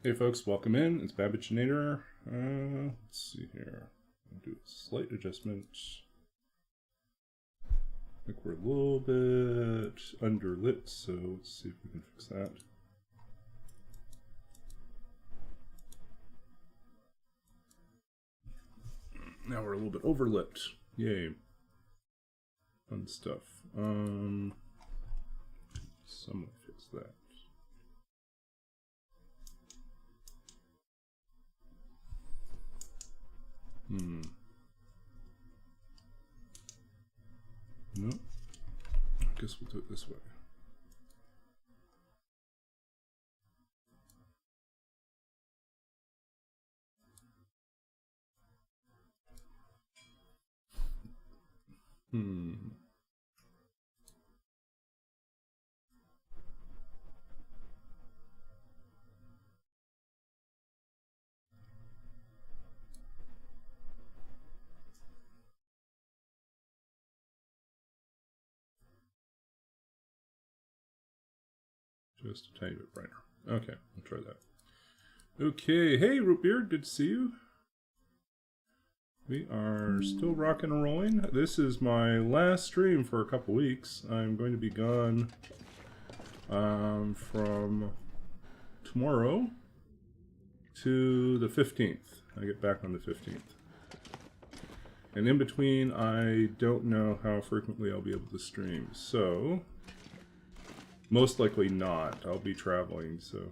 Hey folks, welcome in. It's Babbaginator. Let's see here. I'll do a slight adjustment. I think we're a little bit underlit, so let's see if we can fix that. Now we're a little bit overlit. Yay. Fun stuff. Someone fix that. No. I guess we'll do it this way. Just a tiny bit brighter. Okay, I'll try that. Okay, hey Rootbeard, good to see you. We are still rocking and rolling. This is my last stream for a couple weeks. I'm going to be gone from tomorrow to the 15th. I get back on the 15th. And in between, I don't know how frequently I'll be able to stream. So, most likely not. I'll be traveling, so.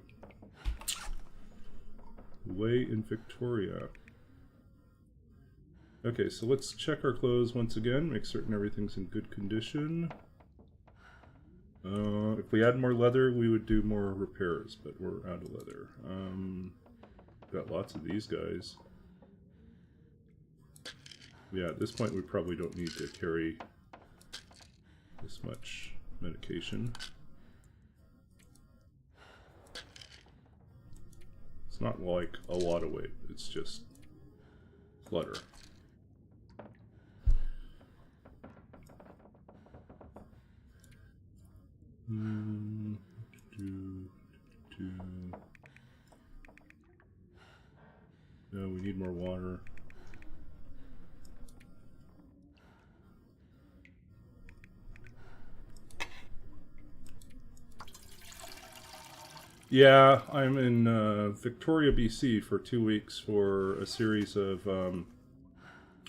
Away in Victoria. Okay, so let's check our clothes once again, make certain everything's in good condition. If we had more leather, we would do more repairs, but we're out of leather. Got lots of these guys. Yeah, at this point we probably don't need to carry this much medication. It's not like a lot of weight, it's just clutter. No, we need more water. Yeah, I'm in Victoria, BC for 2 weeks for a series of,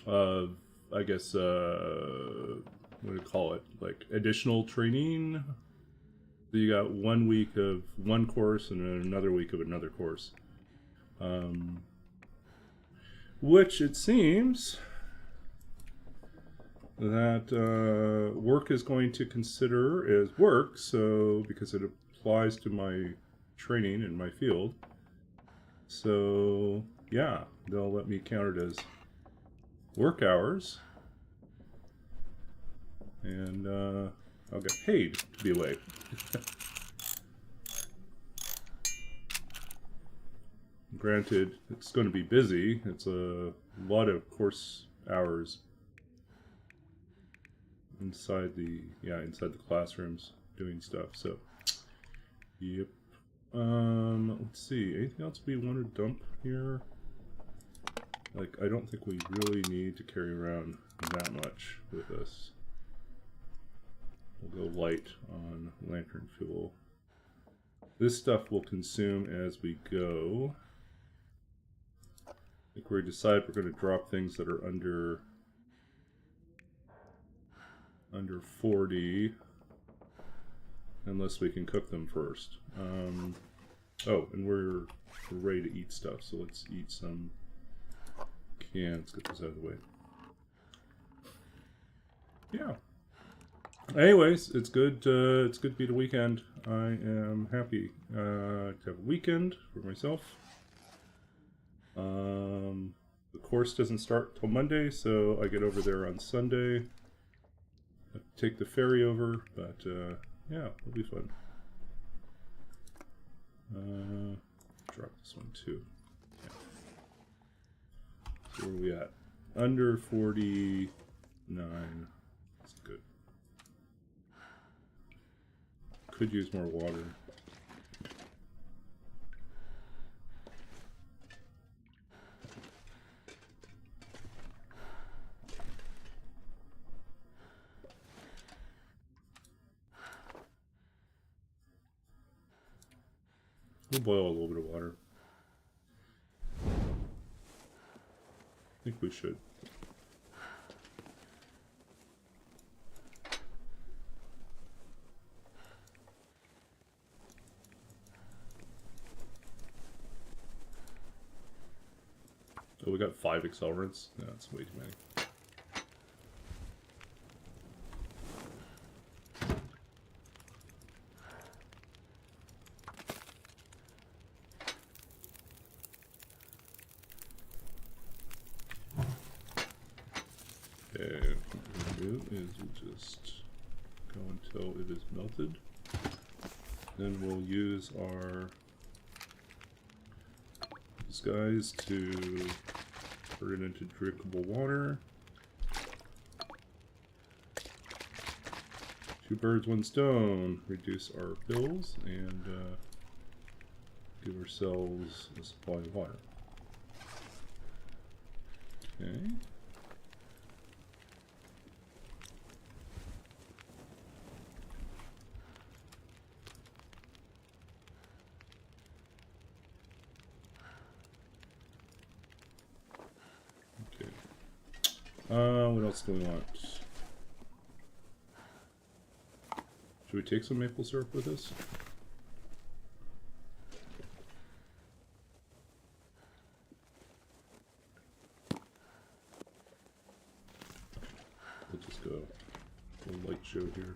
I guess, what do you call it? Like additional training. So you got 1 week of one course and then another week of another course. Which it seems that work is going to consider as work, so because it applies to my training in my field. So yeah, they'll let me count it as work hours, and I'll get paid to be away. Granted, it's going to be busy. It's a lot of course hours inside the classrooms doing stuff. So, yep. Let's see. Anything else we want to dump here? Like, I don't think we really need to carry around that much with us. We'll go light on lantern fuel. This stuff will consume as we go. I think we decide we're going to drop things that are under 40, unless we can cook them first. Oh, and we're ready to eat stuff, so let's eat some cans. Get this out of the way. Yeah. Anyways, it's good. It's good to be the weekend. I am happy to have a weekend for myself. The course doesn't start till Monday, so I get over there on Sunday. I take the ferry over, but yeah, it'll be fun. Drop this one too. Yeah. So where are we at? Under 49. That's good. Could use more water. We'll boil a little bit of water. I think we should. Oh, we got 5 accelerants? No, that's way too many. Okay, what we'll do is we'll just go until it is melted. Then we'll use our disguise to turn it into drinkable water. 2 birds, 1 stone. Reduce our bills and give ourselves a supply of water. Okay. What else do we want? Should we take some maple syrup with us? We'll just go a light show here.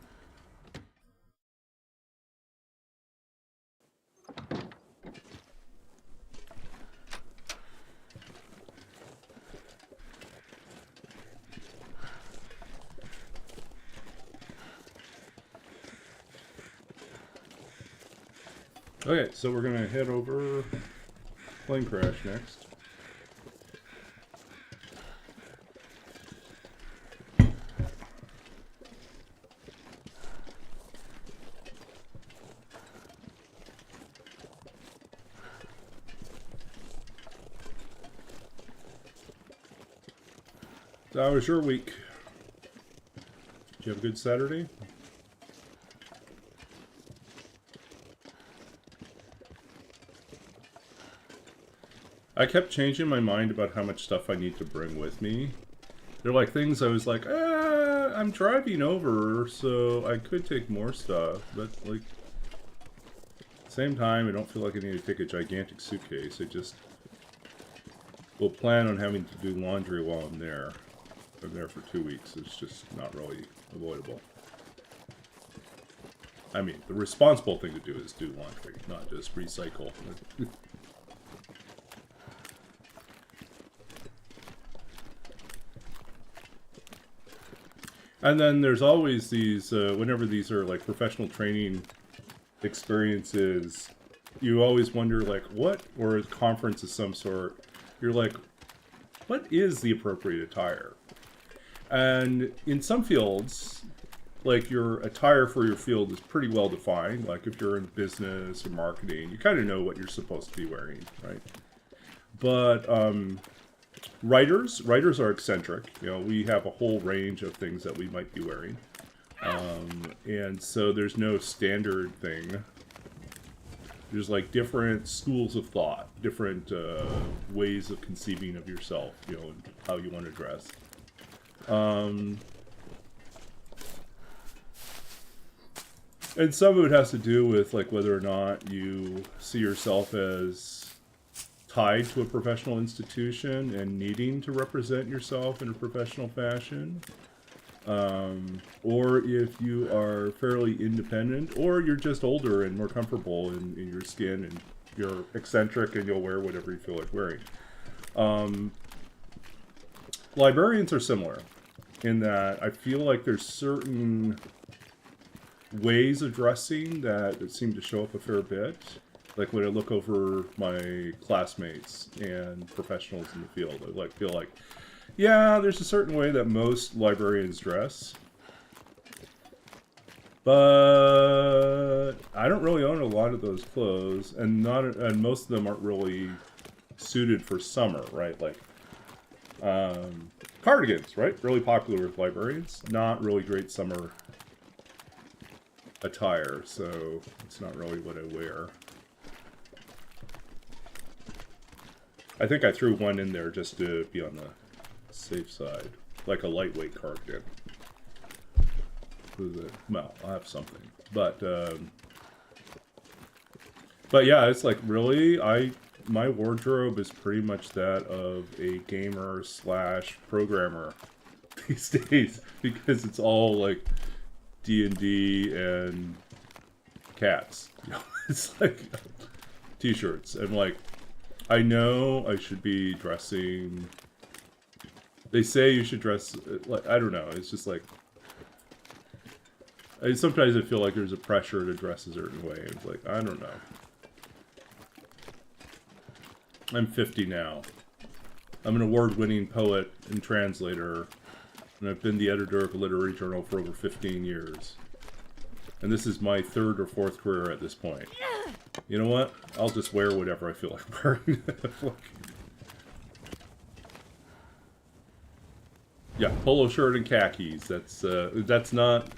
Okay, so we're gonna head over Plane Crash next. So how was your week? Did you have a good Saturday? I kept changing my mind about how much stuff I need to bring with me. They're like things I was like, I'm driving over, so I could take more stuff. But, like, at the same time, I don't feel like I need to take a gigantic suitcase. I just will plan on having to do laundry while I'm there. I'm there for 2 weeks. It's just not really avoidable. I mean, the responsible thing to do is do laundry, not just recycle. And then there's always these, whenever these are like professional training experiences, you always wonder like what, or a conference of some sort, you're like, what is the appropriate attire? And in some fields, like your attire for your field is pretty well defined. Like if you're in business or marketing, you kind of know what you're supposed to be wearing, right? But writers are eccentric. You know, we have a whole range of things that we might be wearing. And so there's no standard thing. There's like different schools of thought, different ways of conceiving of yourself, you know, and how you want to dress. And some of it has to do with like whether or not you see yourself as tied to a professional institution and needing to represent yourself in a professional fashion, or if you are fairly independent, or you're just older and more comfortable in your skin and you're eccentric and you'll wear whatever you feel like wearing. Librarians are similar in that I feel like there's certain ways of dressing that seem to show up a fair bit. Like when I look over my classmates and professionals in the field, I like feel like, yeah, there's a certain way that most librarians dress. But I don't really own a lot of those clothes, and most of them aren't really suited for summer, right? Like cardigans, right? Really popular with librarians. Not really great summer attire, so it's not really what I wear. I think I threw one in there just to be on the safe side, like a lightweight cardigan. Well, I'll have something, but yeah, it's like really, my wardrobe is pretty much that of a gamer / programmer these days, because it's all like D&D and cats. You know, it's like t-shirts, and like I know I should be dressing. They say you should dress like, I don't know. It's just like sometimes I feel like there's a pressure to dress a certain way. It's like, I don't know. I'm 50 now. I'm an award-winning poet and translator, and I've been the editor of a literary journal for over 15 years. And this is my 3rd or 4th career at this point. You know what? I'll just wear whatever I feel like wearing. Yeah, polo shirt and khakis. That's not...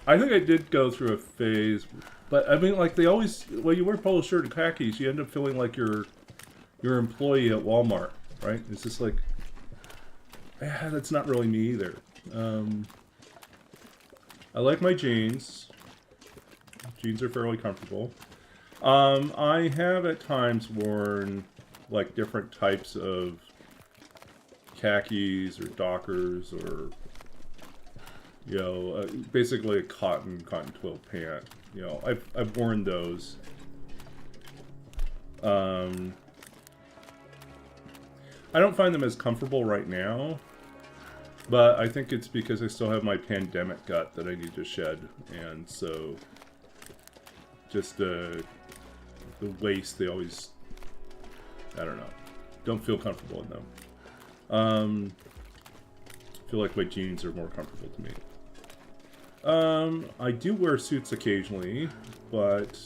I think I did go through a phase, but I mean, like, they always... When you wear polo shirt and khakis, you end up feeling like you're an employee at Walmart, right? It's just like... Yeah, that's not really me either. I like my jeans. Jeans are fairly comfortable. I have at times worn like different types of khakis or dockers, or you know, basically a cotton twill pant. You know, I've worn those. I don't find them as comfortable right now, but I think it's because I still have my pandemic gut that I need to shed, and so just the waist, they always, I don't know, don't feel comfortable in them. I feel like my jeans are more comfortable to me. I do wear suits occasionally, but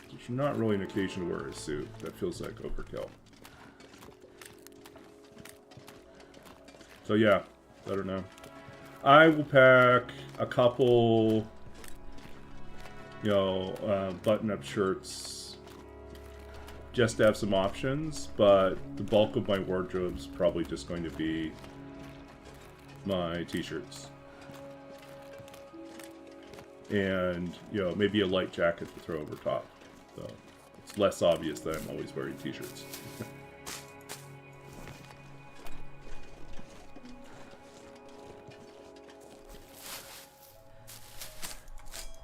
there's not really an occasion to wear a suit. That feels like overkill. So yeah, I don't know. I will pack a couple, you know, button-up shirts just to have some options, but the bulk of my wardrobe's probably just going to be my t-shirts. And, you know, maybe a light jacket to throw over top. So it's less obvious that I'm always wearing t-shirts.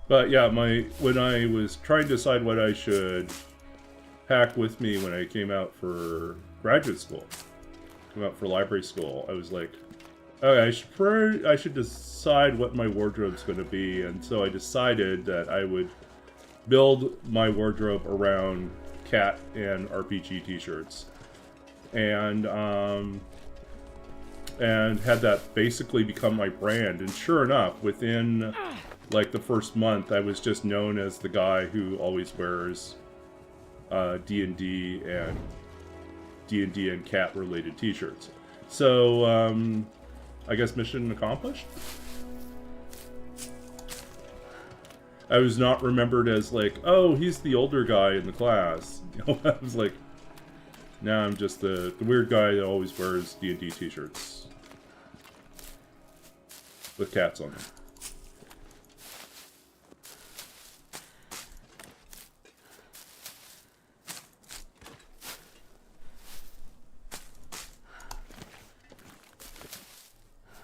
But yeah, when I was trying to decide what I should pack with me when I came out for graduate school, came out for library school, I was like, okay, I should decide what my wardrobe's going to be, and so I decided that I would build my wardrobe around cat and RPG t-shirts, and had that basically become my brand. And sure enough, within like the first month, I was just known as the guy who always wears D&D and cat related t-shirts. So I guess mission accomplished. I was not remembered as like, oh, he's the older guy in the class. You know, I was like, now I'm just the weird guy that always wears D&D t-shirts with cats on them.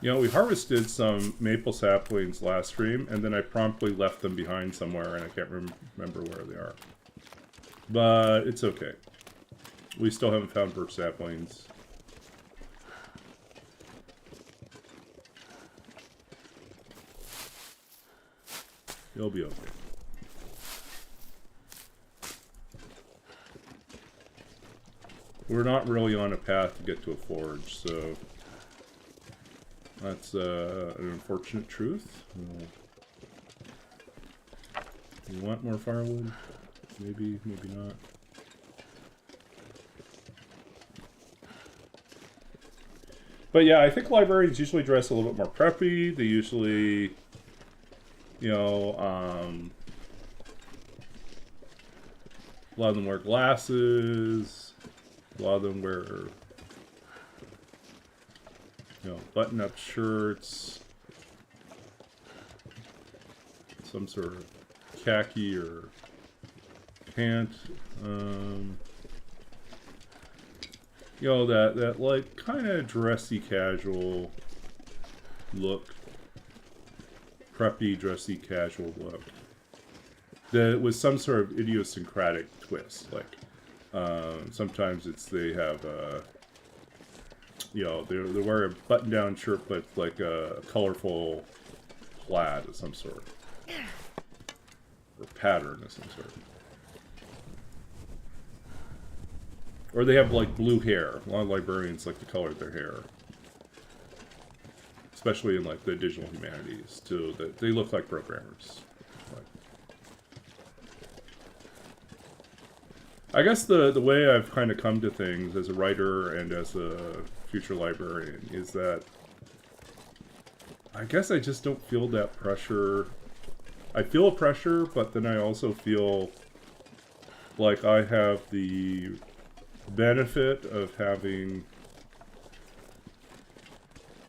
You know, we harvested some maple saplings last stream, and then I promptly left them behind somewhere, and I can't remember where they are. But it's okay. We still haven't found birch saplings. It'll be okay. We're not really on a path to get to a forge, so that's an unfortunate truth. You want more firewood? Maybe, maybe not. But yeah, I think librarians usually dress a little bit more preppy. They usually, you know, a lot of them wear glasses. A lot of them wear, button-up shirts, some sort of khaki or pant. That like kind of dressy casual look. Preppy, dressy, casual look. With some sort of idiosyncratic twist. Like, sometimes they have they wear a button-down shirt, but like a colorful plaid of some sort. Or pattern of some sort. Or they have like blue hair. A lot of librarians like to color their hair. Especially in like the digital humanities, too. That they look like programmers. I guess the way I've kind of come to things as a writer and as a future librarian is that I guess I just don't feel that pressure. I feel a pressure, but then I also feel like I have the benefit of having...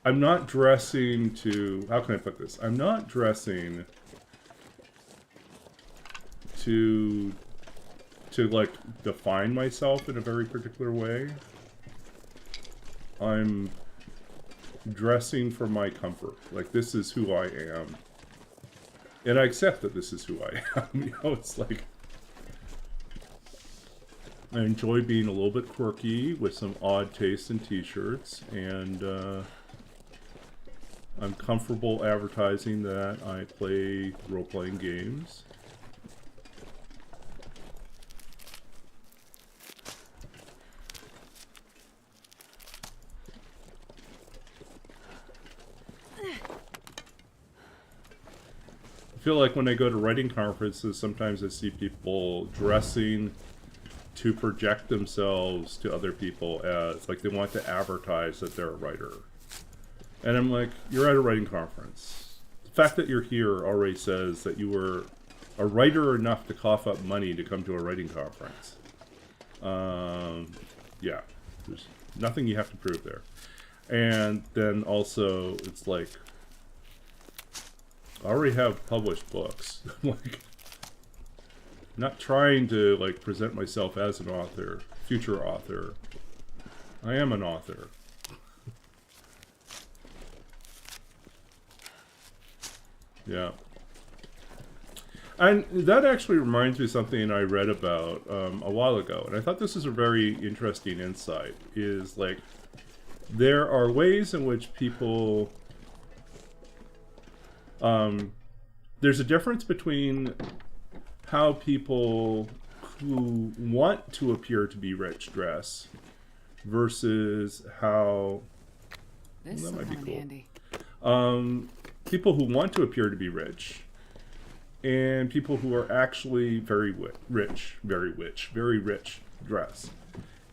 I'm not dressing to... How can I put this? I'm not dressing to like define myself in a very particular way. I'm dressing for my comfort. Like, this is who I am. And I accept that this is who I am. It's like... I enjoy being a little bit quirky with some odd taste in t-shirts, and I'm comfortable advertising that I play role-playing games. I feel like when I go to writing conferences, sometimes I see people dressing to project themselves to other people as, like, they want to advertise that they're a writer. And I'm like, you're at a writing conference. The fact that you're here already says that you were a writer enough to cough up money to come to a writing conference. Yeah, there's nothing you have to prove there. And then also, it's like, I already have published books. Like, not trying to like present myself as an author, future author. I am an author. Yeah. And that actually reminds me of something I read about a while ago, and I thought this is a very interesting insight, is like, there are ways in which people... there's a difference between how people who want to appear to be rich dress versus how... This that might be cool. Handy. People who want to appear to be rich and people who are actually very rich dress.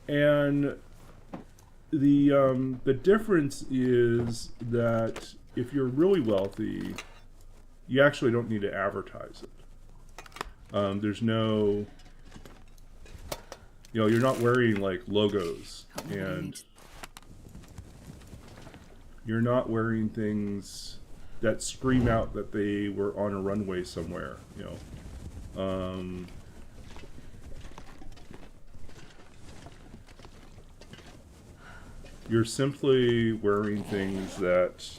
And the difference is that if you're really wealthy, you actually don't need to advertise it. There's no, you're not wearing like logos, and you're not wearing things that scream out that they were on a runway somewhere, You're simply wearing things that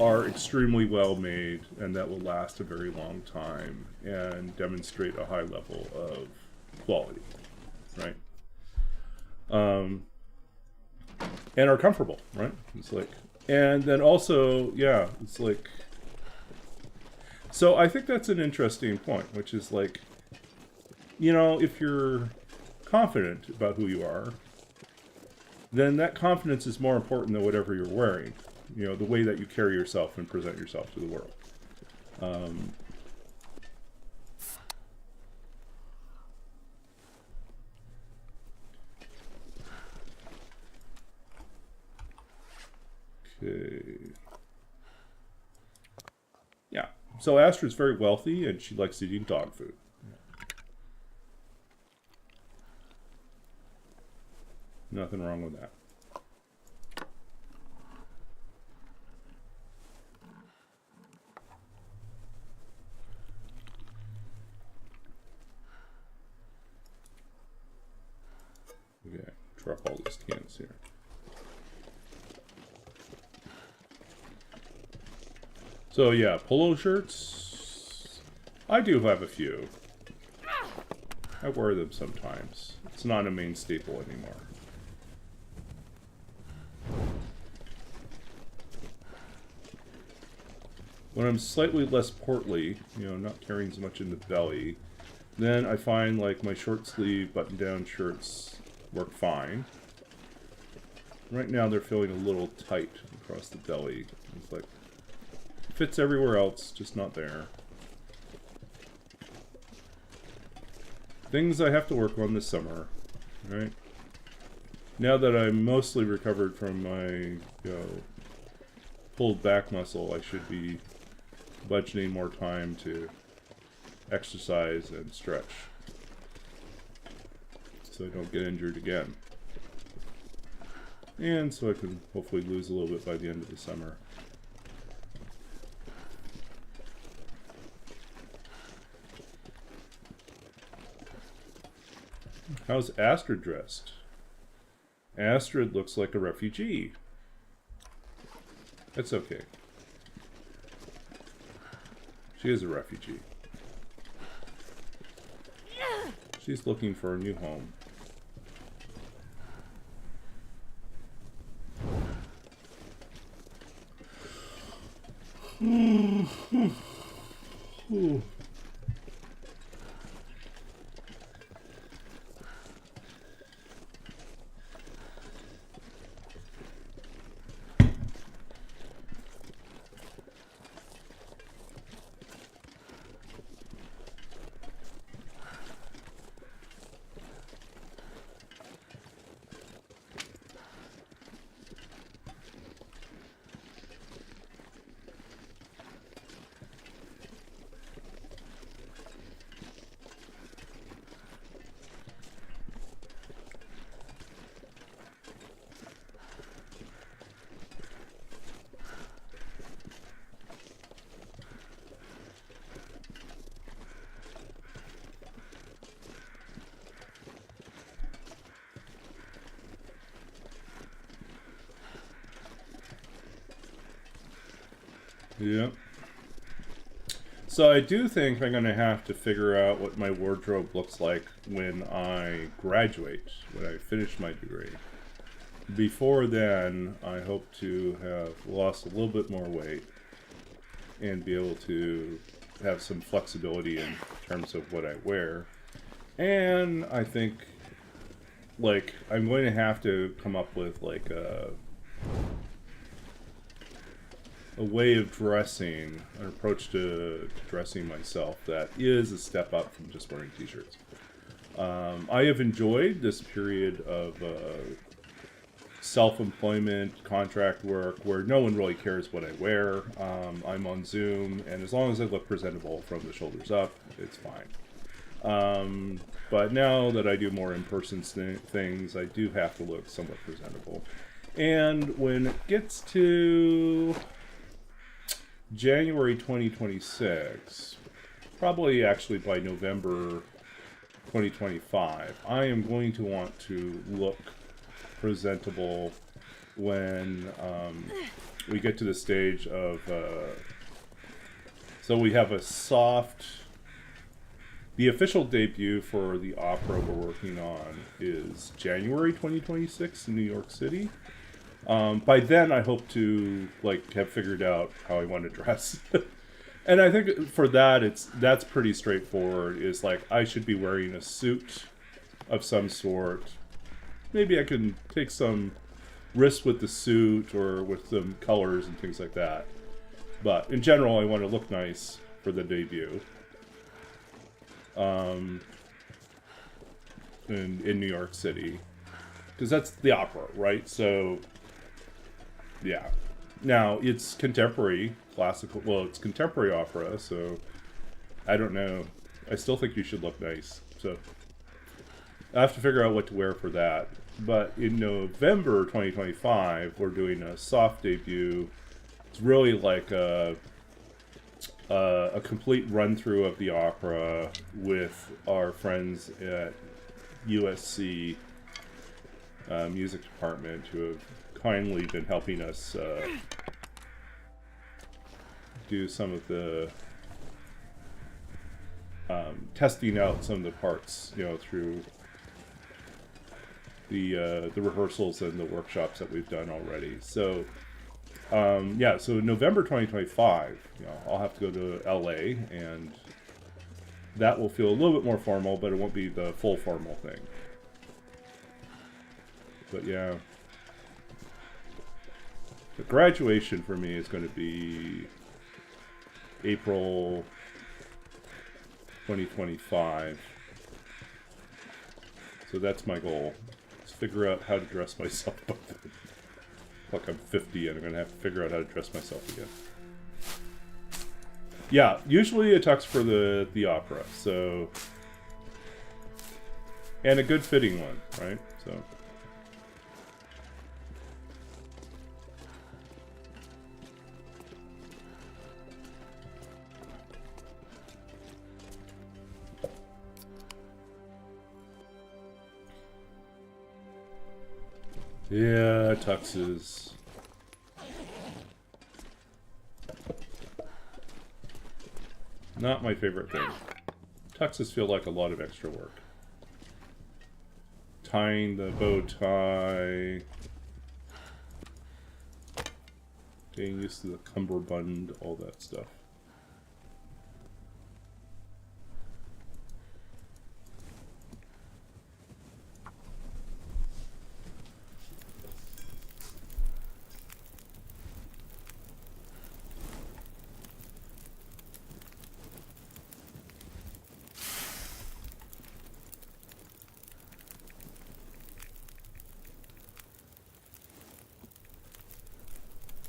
are extremely well made and that will last a very long time and demonstrate a high level of quality, right? And are comfortable, right? It's like, and then also, yeah, it's like, so I think that's an interesting point, which is like, if you're confident about who you are, then that confidence is more important than whatever you're wearing. The way that you carry yourself and present yourself to the world. Okay. Yeah. So Astra's very wealthy and she likes eating dog food. Nothing wrong with that. Okay, drop all these cans here. So yeah, polo shirts. I do have a few. I wear them sometimes. It's not a main staple anymore. When I'm slightly less portly, you know, not carrying as much in the belly, then I find like my short sleeve button-down shirts work fine. Right now they're feeling a little tight across the belly. It's like, it fits everywhere else, just not there. Things I have to work on this summer, right? Now that I'm mostly recovered from my, you know, pulled back muscle, I should be budgeting more time to exercise and stretch so I don't get injured again. And so I can hopefully lose a little bit by the end of the summer. How's Astrid dressed? Astrid looks like a refugee. That's okay. She is a refugee. She's looking for a new home. Yeah. So I do think I'm going to have to figure out what my wardrobe looks like when I graduate, when I finish my degree. Before then, I hope to have lost a little bit more weight and be able to have some flexibility in terms of what I wear. And I think, like, I'm going to have to come up with, like, a way of dressing, an approach to dressing myself that is a step up from just wearing t-shirts. I have enjoyed this period of self-employment, contract work, where no one really cares what I wear. I'm on Zoom, and as long as I look presentable from the shoulders up, it's fine. But now that I do more in-person things, I do have to look somewhat presentable. And when it gets to January 2026, probably actually by November 2025, I am going to want to look presentable when we get to the stage of so we have a soft, the official debut for the opera we're working on is January 2026 in New York City. By then I hope to like have figured out how I want to dress. And I think for that that's pretty straightforward. Is like I should be wearing a suit of some sort. Maybe I can take some risks with the suit or with some colors and things like that. But in general, I want to look nice for the debut. In New York City. Because that's the opera, right? So, yeah. Now, it's contemporary, classical, well, it's contemporary opera, so I don't know. I still think you should look nice. So, I have to figure out what to wear for that. But in November 2025, we're doing a soft debut. It's really like a complete run-through of the opera with our friends at USC Music Department who have kindly been helping us do some of the testing out some of the parts, through the rehearsals and the workshops that we've done already. So so November 2025, I'll have to go to LA, and that will feel a little bit more formal, but it won't be the full formal thing. But yeah, the graduation for me is going to be April 2025. So that's my goal. Is figure out how to dress myself by then. Like I'm 50 and I'm going to have to figure out how to dress myself again. Yeah, usually a tux for the opera, so... And a good fitting one, right? So... Yeah, tuxes. Not my favorite thing. Tuxes feel like a lot of extra work. Tying the bow tie. Getting used to the cummerbund, all that stuff.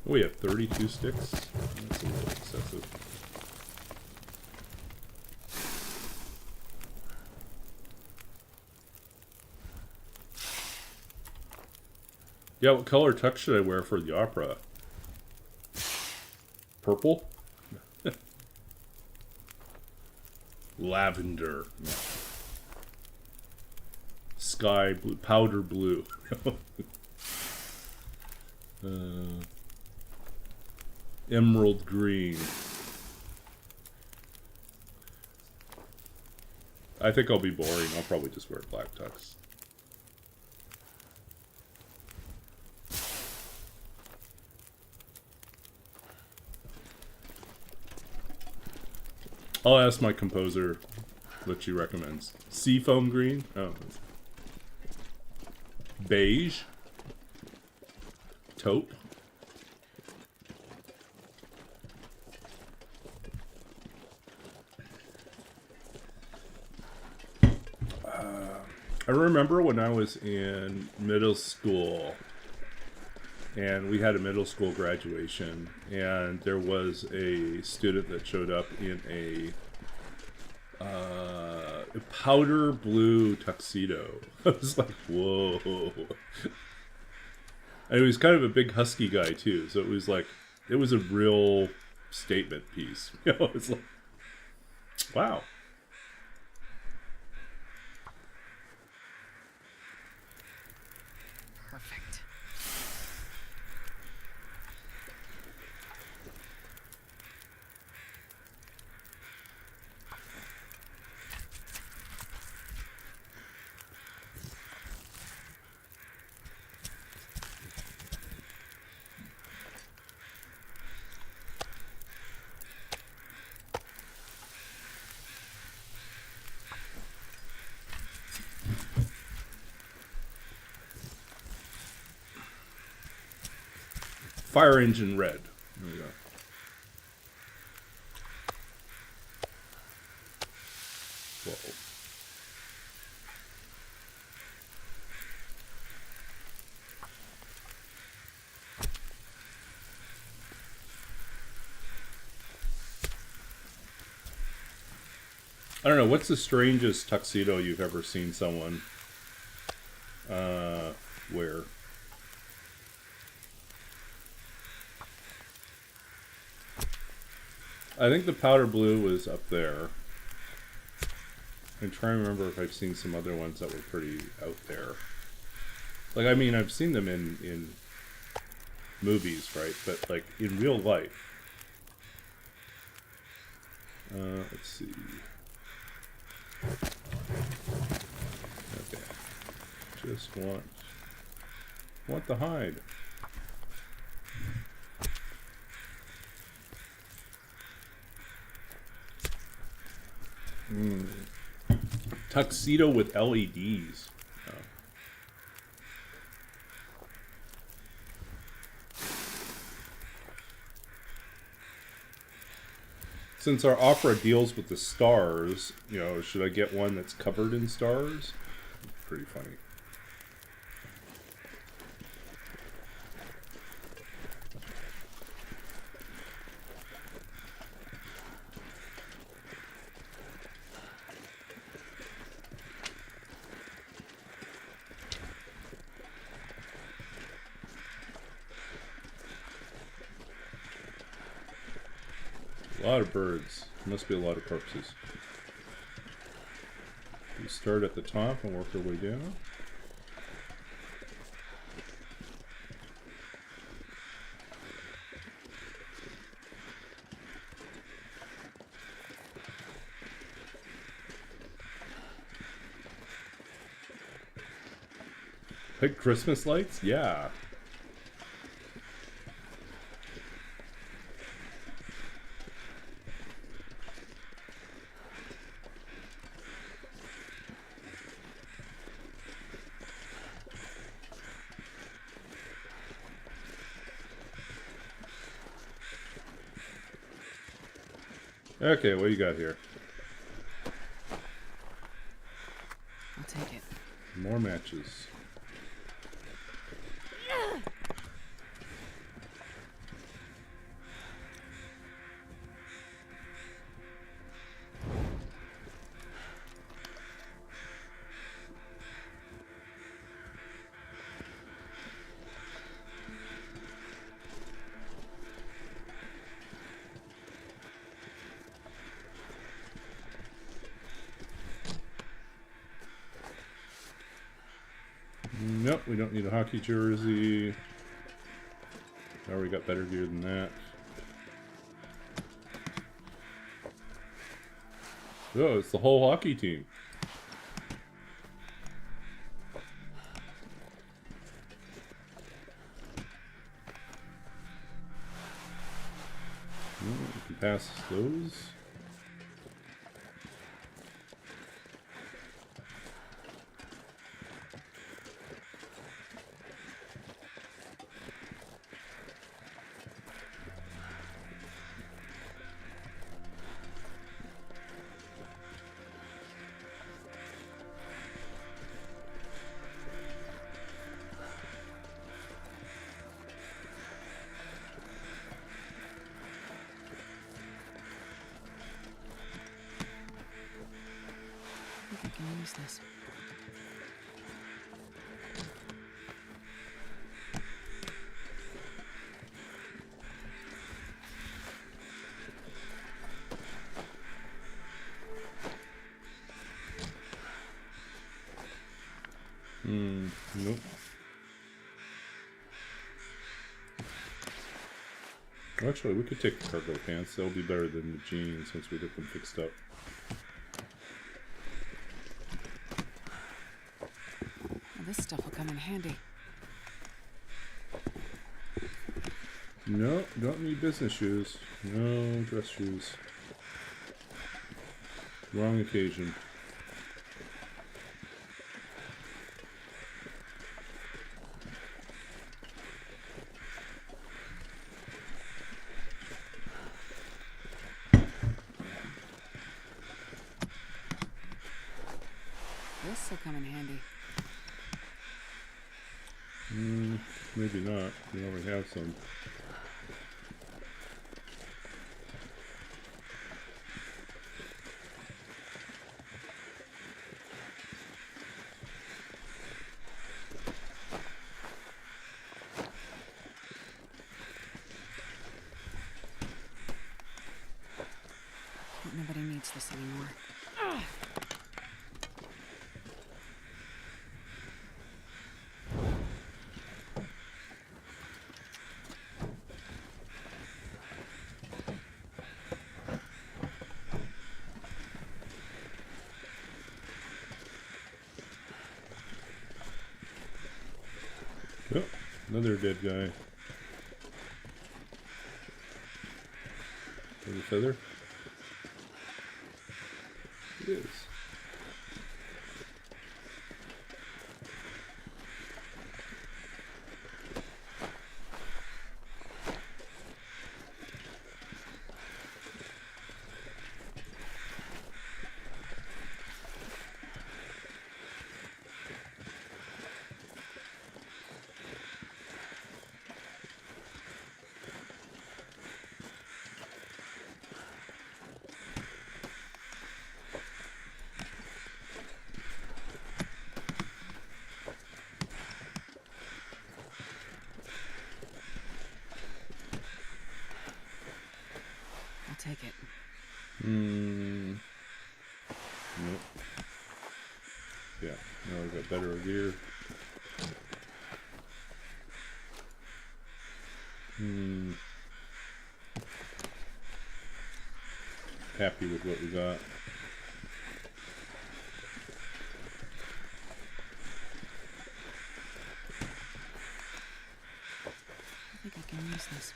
Oh, we have 32 sticks? That's a little excessive. Yeah, what color tux should I wear for the opera? Purple? Lavender. Sky blue. Powder blue. Emerald green. I think I'll be boring. I'll probably just wear black tux. I'll ask my composer what she recommends. Seafoam green? Oh. Beige? Taupe? I remember when I was in middle school, and we had a middle school graduation, and there was a student that showed up in a powder blue tuxedo. I was like, whoa. And he was kind of a big husky guy too, so it was like, it was a real statement piece. It's like, wow. Perfect. Fire engine red. There we go. Whoa. I don't know, what's the strangest tuxedo you've ever seen someone where. I think the powder blue was up there. I'm trying to remember if I've seen some other ones that were pretty out there. Like, I mean, I've seen them in movies, right? But, like, in real life. Let's see. Okay. Just want the hide. Tuxedo with LEDs. Oh. Since our opera deals with the stars, you know, should I get one that's covered in stars? Pretty funny. A lot of birds. Must be a lot of corpses. We start at the top and work our way down. Like Christmas lights? Yeah. Okay, what do you got here? I'll take it. More matches. Nope, we don't need a hockey jersey. I already got better gear than that. Oh, it's the whole hockey team. We can pass those. I can use this. Nope. Actually, we could take the cargo pants. They'll be better than the jeans once we get them fixed up. Well, this stuff will come in handy. No, don't need business shoes. No dress shoes. Wrong occasion. This will come in handy. Maybe not. We already have some. Another dead guy. With a feather? It is. Take it. Nope. Yeah, now I've got better gear. Happy with what we got. I think I can use this.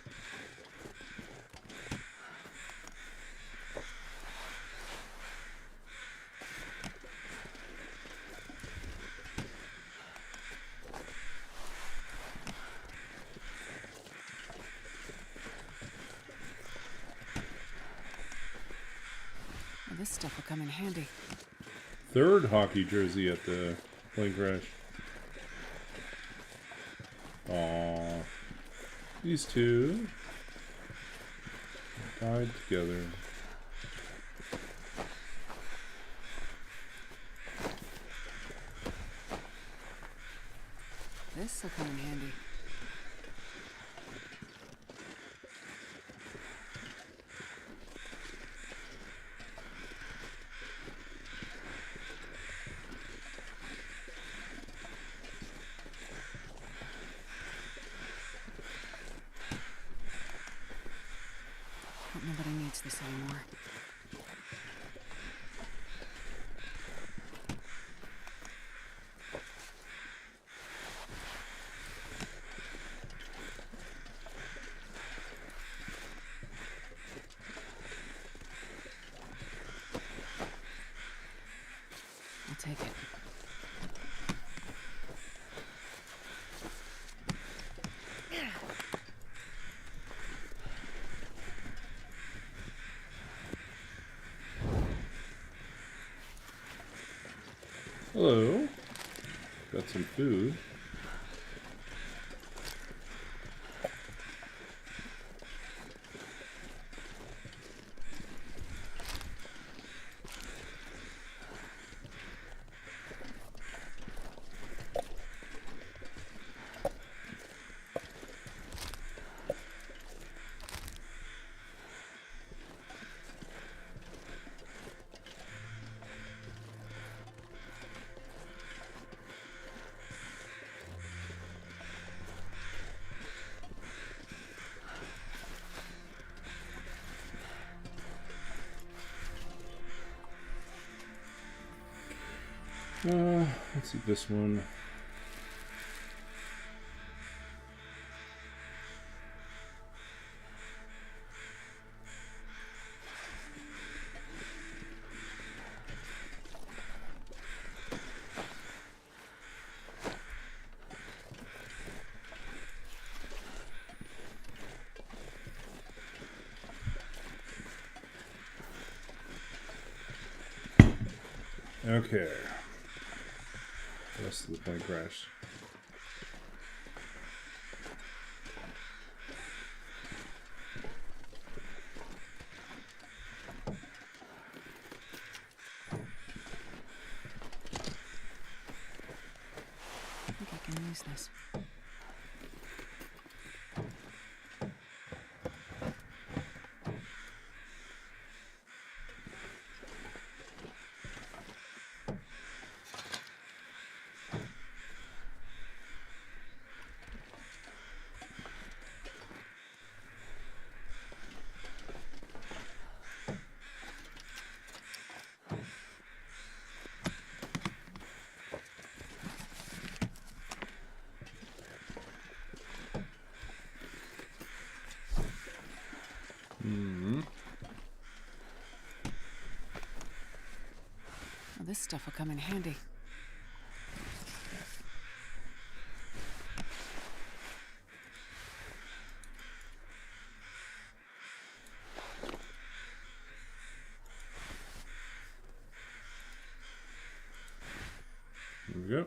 Well, this stuff will come in handy. Third hockey jersey at the plane crash. Aww. These two tied together. This will come in handy. Hope nobody needs this anymore. I'll take it. Hello. Got some food. Let's see this one. Okay. Rest of the plane crash. I think I can use this. this stuff will come in handy. There we go.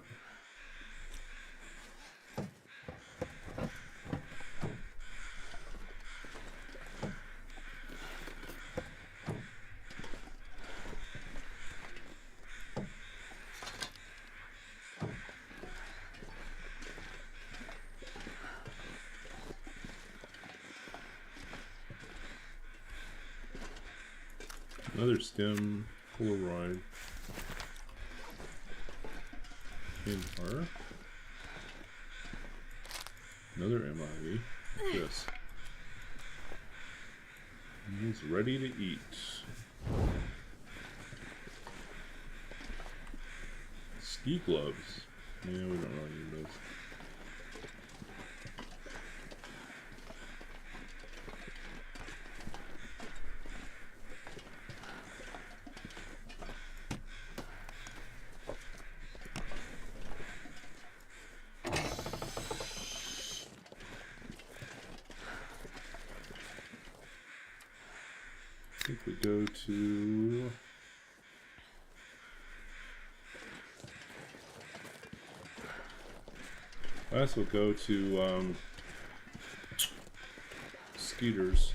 Another stem, Polaroid, in her. Another MIV. This. He's ready to eat. Ski gloves. Yeah, we don't really need those. I think we go to I guess we'll go to Skeeter's.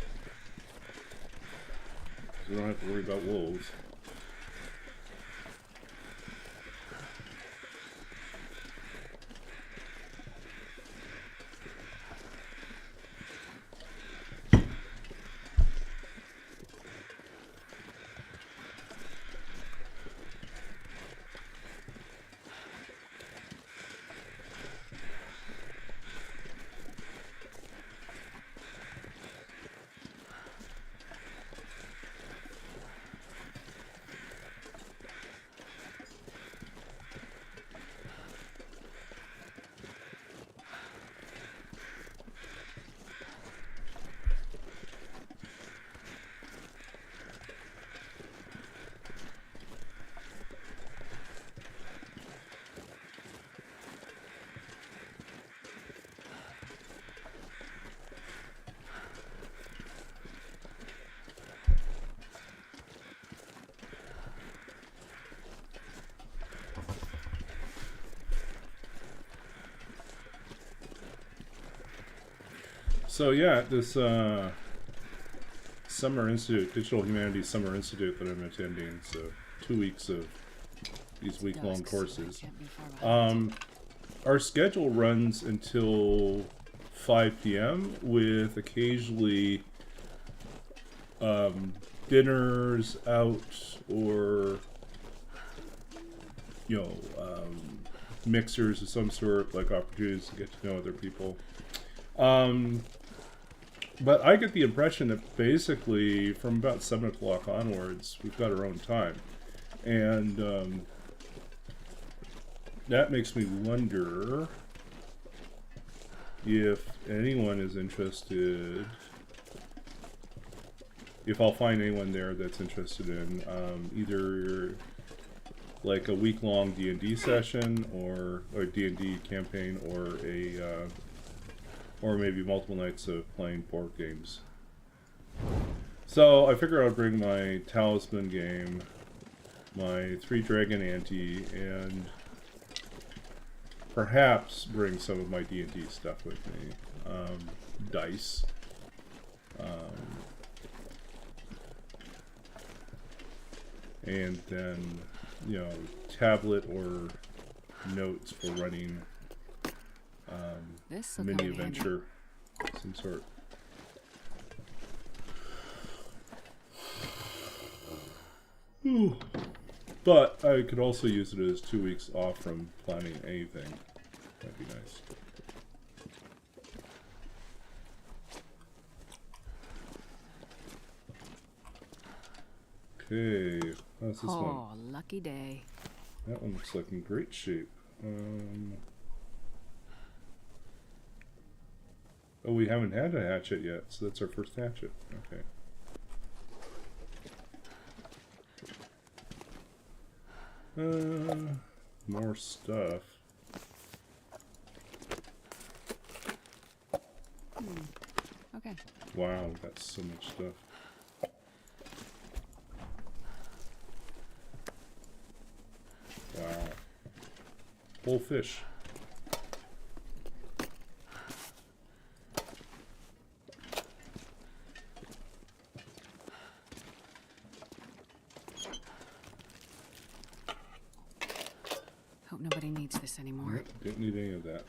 We don't have to worry about wolves. So yeah, this Summer Institute, Digital Humanities Summer Institute that I'm attending, so 2 weeks of these week-long courses. Our schedule runs until 5 p.m. with occasionally dinners out or mixers of some sort, like opportunities to get to know other people. But I get the impression that basically from about 7 o'clock onwards, we've got our own time. And that makes me wonder if anyone is interested, if I'll find anyone there that's interested in either like a week-long D&D session or a D&D campaign or maybe multiple nights of playing board games. So I figure I'll bring my Talisman game, my 3-Dragon Ante, and perhaps bring some of my D&D stuff with me. Dice. And then, tablet or notes for running mini adventure of some sort. Ooh. But I could also use it as 2 weeks off from planning anything. That'd be nice. Okay, how's this one? Oh, lucky day. That one looks like in great shape. Oh, we haven't had a hatchet yet, so that's our first hatchet. Okay. More stuff. Okay. Wow, that's so much stuff. Wow. Whole fish. Hope nobody needs this anymore. Nope, didn't need any of that.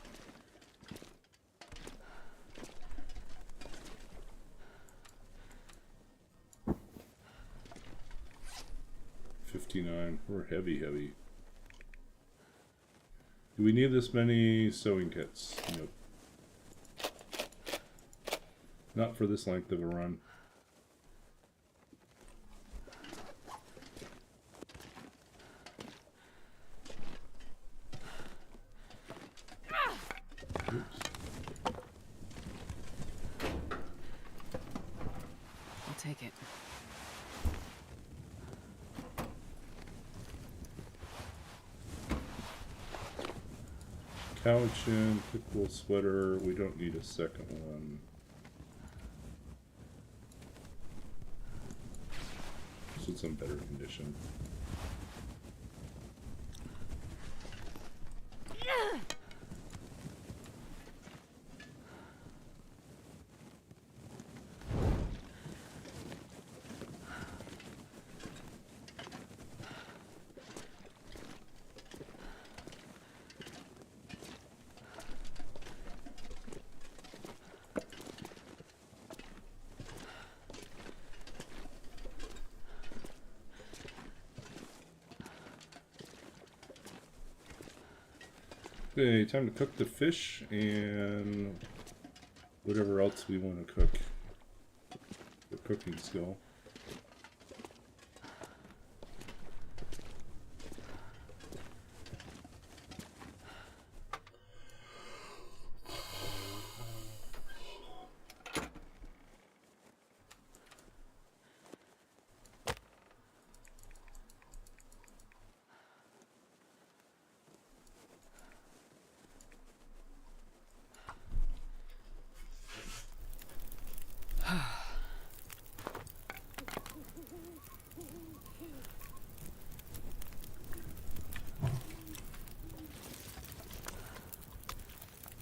$59. We're heavy. Do we need this many sewing kits? Nope. Not for this length of a run. Oops. I'll take it. Cowichin, pickle sweater. We don't need a second one. This one's in better condition. Okay, time to cook the fish and whatever else we want to cook. The cooking skill.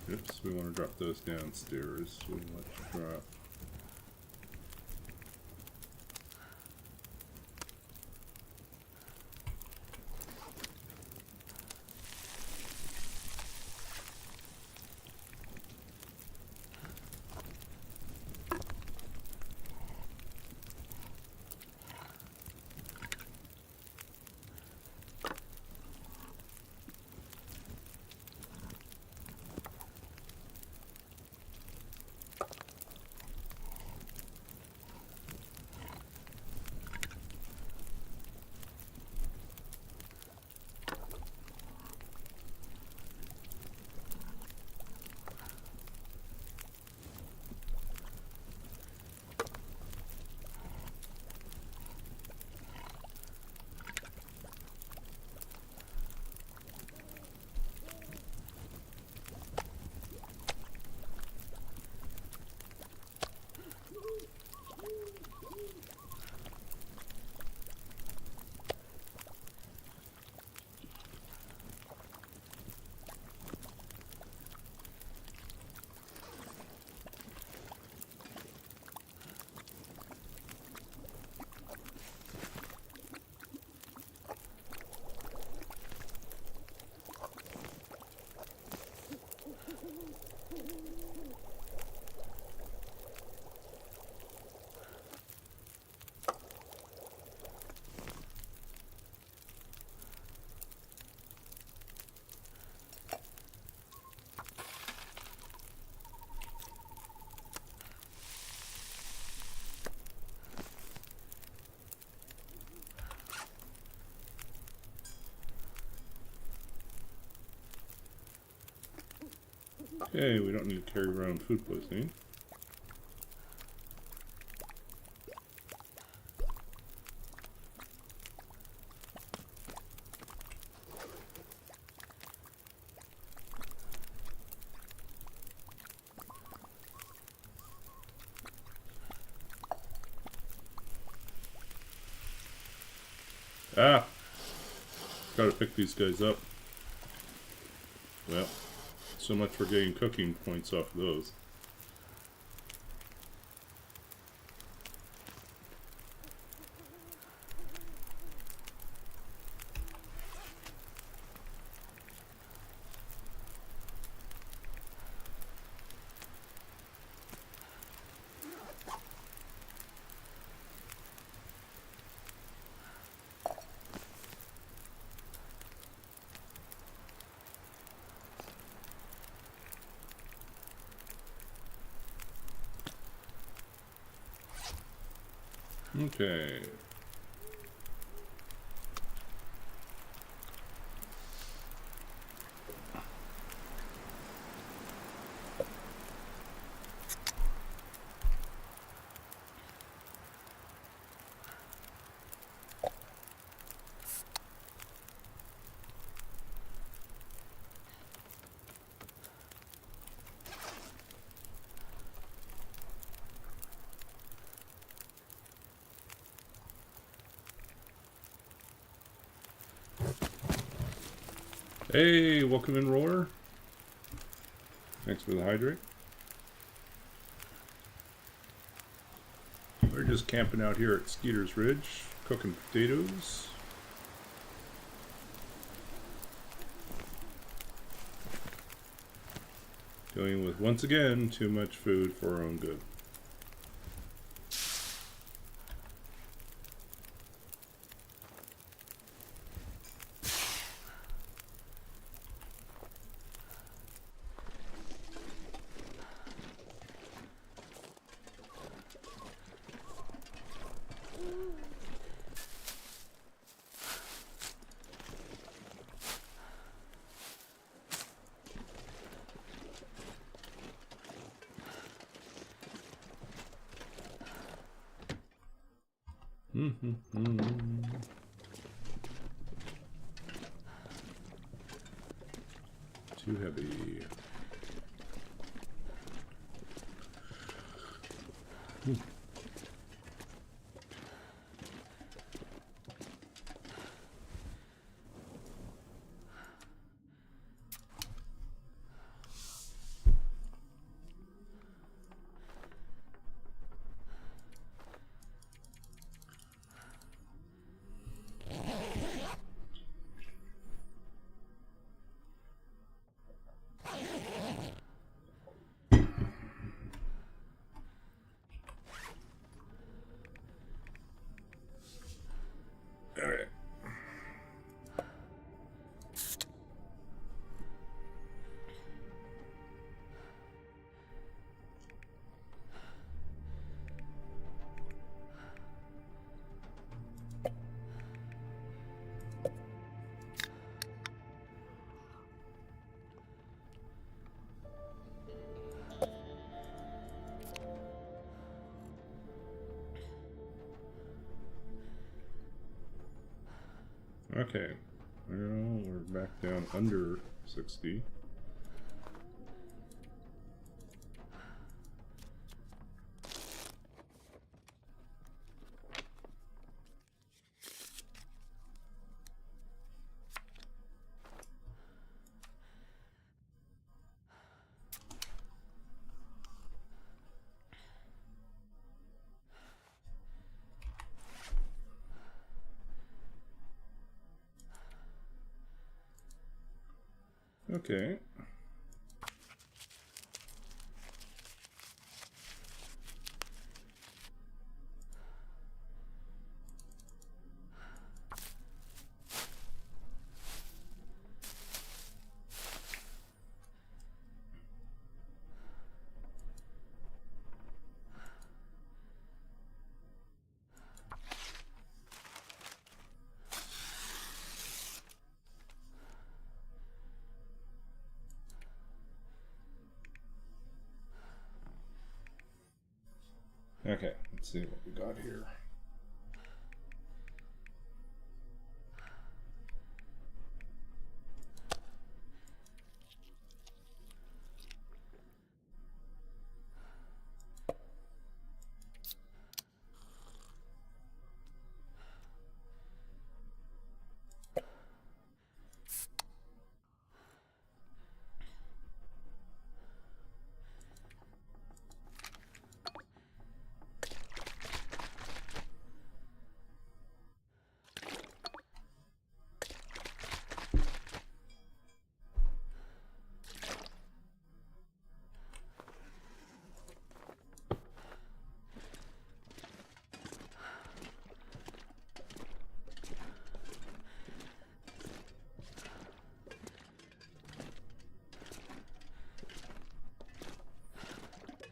Oops, we want to drop those downstairs. We want to drop. Okay, we don't need to carry around food poisoning. Ah! Gotta pick these guys up. Well, so much for getting cooking points off of those. Okay. Hey, welcome in, Roller. Thanks for the hydrate. We're just camping out here at Skeeter's Ridge, cooking potatoes. Dealing with, once again, too much food for our own good. Too heavy. All right. Okay, well, we're back down under 60. Okay. Okay, let's see what we got here.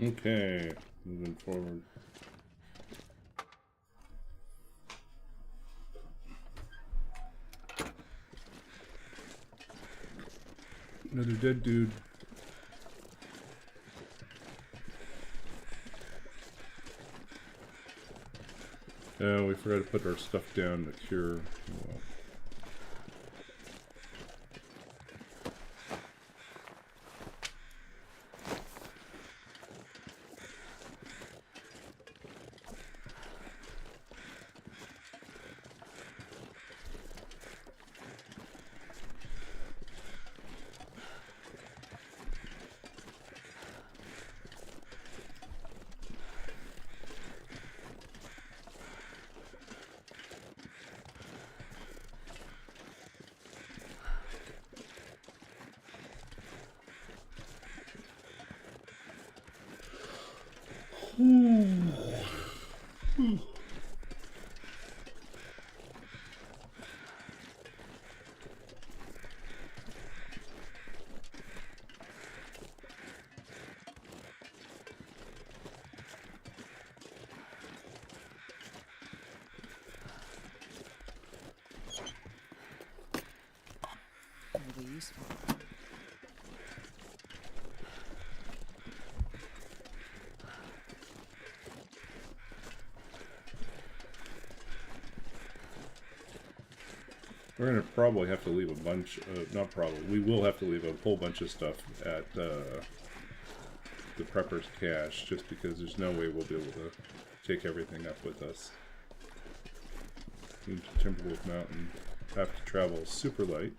Okay, moving forward. Another dead dude. Oh, we forgot to put our stuff down to cure. Well. Really useful. We're gonna probably have to leave a bunch, not probably, we will have to leave a whole bunch of stuff at the prepper's cache, just because there's no way we'll be able to take everything up with us. Into Timberwolf Mountain, have to travel super light.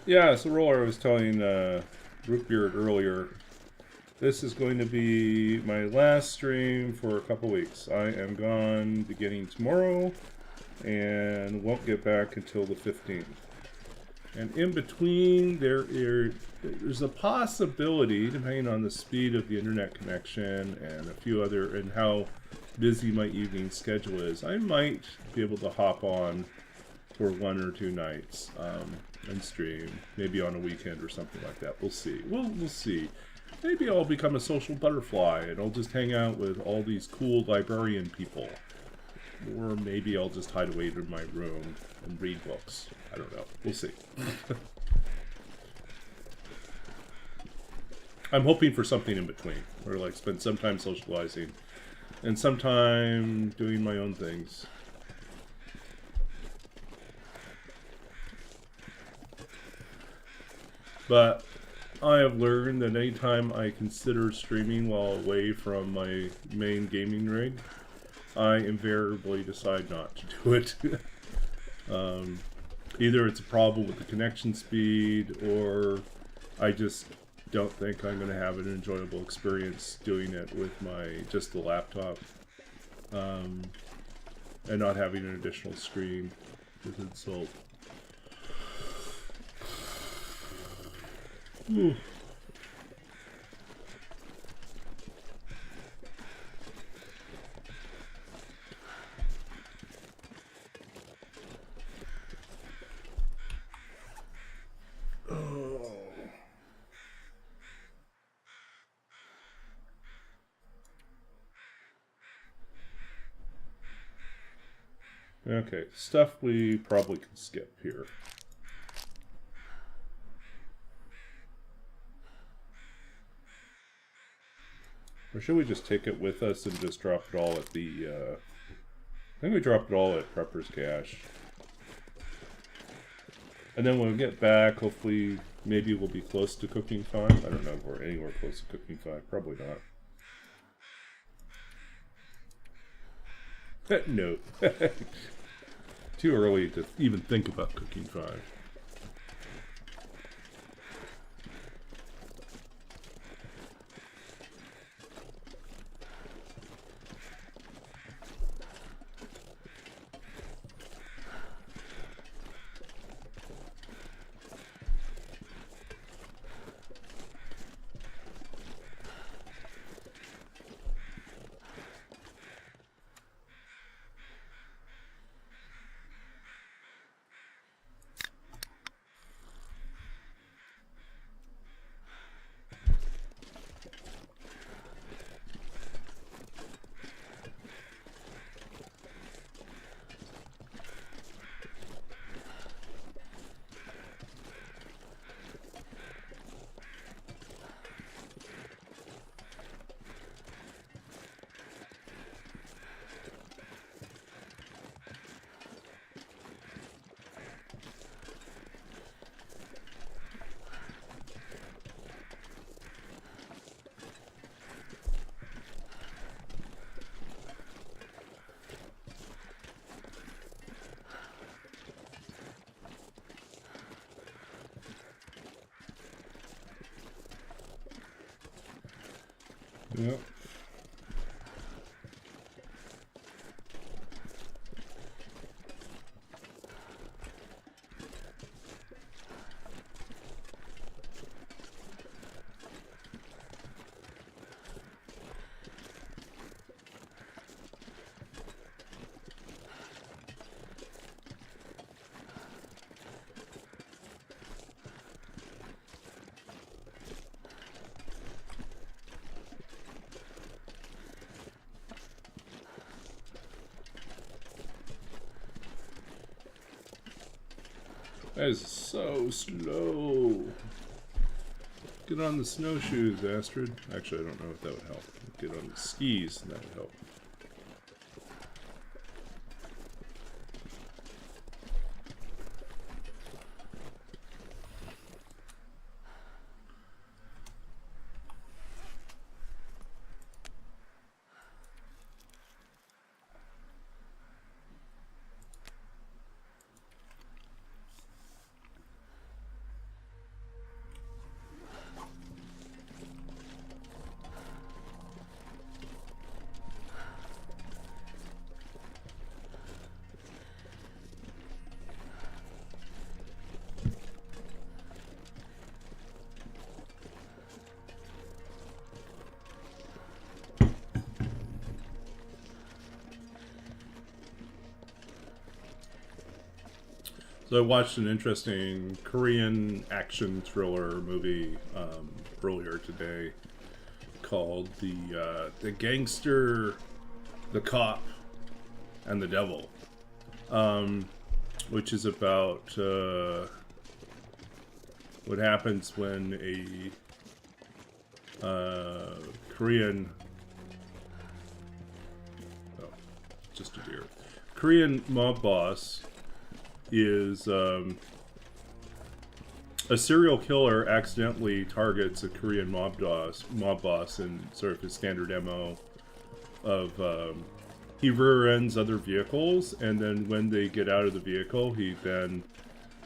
Yeah, so Roller, I was telling Rootbeard earlier, this is going to be my last stream for a couple weeks. I am gone beginning tomorrow and won't get back until the 15th. And in between, there's a possibility, depending on the speed of the internet connection and a few other, and how busy my evening schedule is, I might be able to hop on for 1 or 2 nights and stream, maybe on a weekend or something like that. We'll see. We'll see. Maybe I'll become a social butterfly and I'll just hang out with all these cool librarian people. Or maybe I'll just hide away in my room and read books. I don't know. We'll see. I'm hoping for something in between, where like spend some time socializing and some time doing my own things. But I have learned that anytime I consider streaming while away from my main gaming rig, I invariably decide not to do it. Either it's a problem with the connection speed, or I just don't think I'm going to have an enjoyable experience doing it with just the laptop, and not having an additional screen with Insult. Ooh. Okay, stuff we probably can skip here. Or should we just take it with us and just drop it all at the, I think we dropped it all at Prepper's Cache. And then when we get back, hopefully, maybe we'll be close to cooking 5. I don't know if we're anywhere close to cooking 5. Probably not. No. Too early to even think about cooking 5. Yep. That is so slow. Get on the snowshoes, Astrid. Actually, I don't know if that would help. Get on the skis, and that would help. So I watched an interesting Korean action thriller movie earlier today called the Gangster, the Cop, and the Devil, which is about what happens when a Korean, oh, just a deer, Korean mob boss is a serial killer accidentally targets a Korean mob boss in sort of his standard MO of he rear ends other vehicles, and then when they get out of the vehicle, he then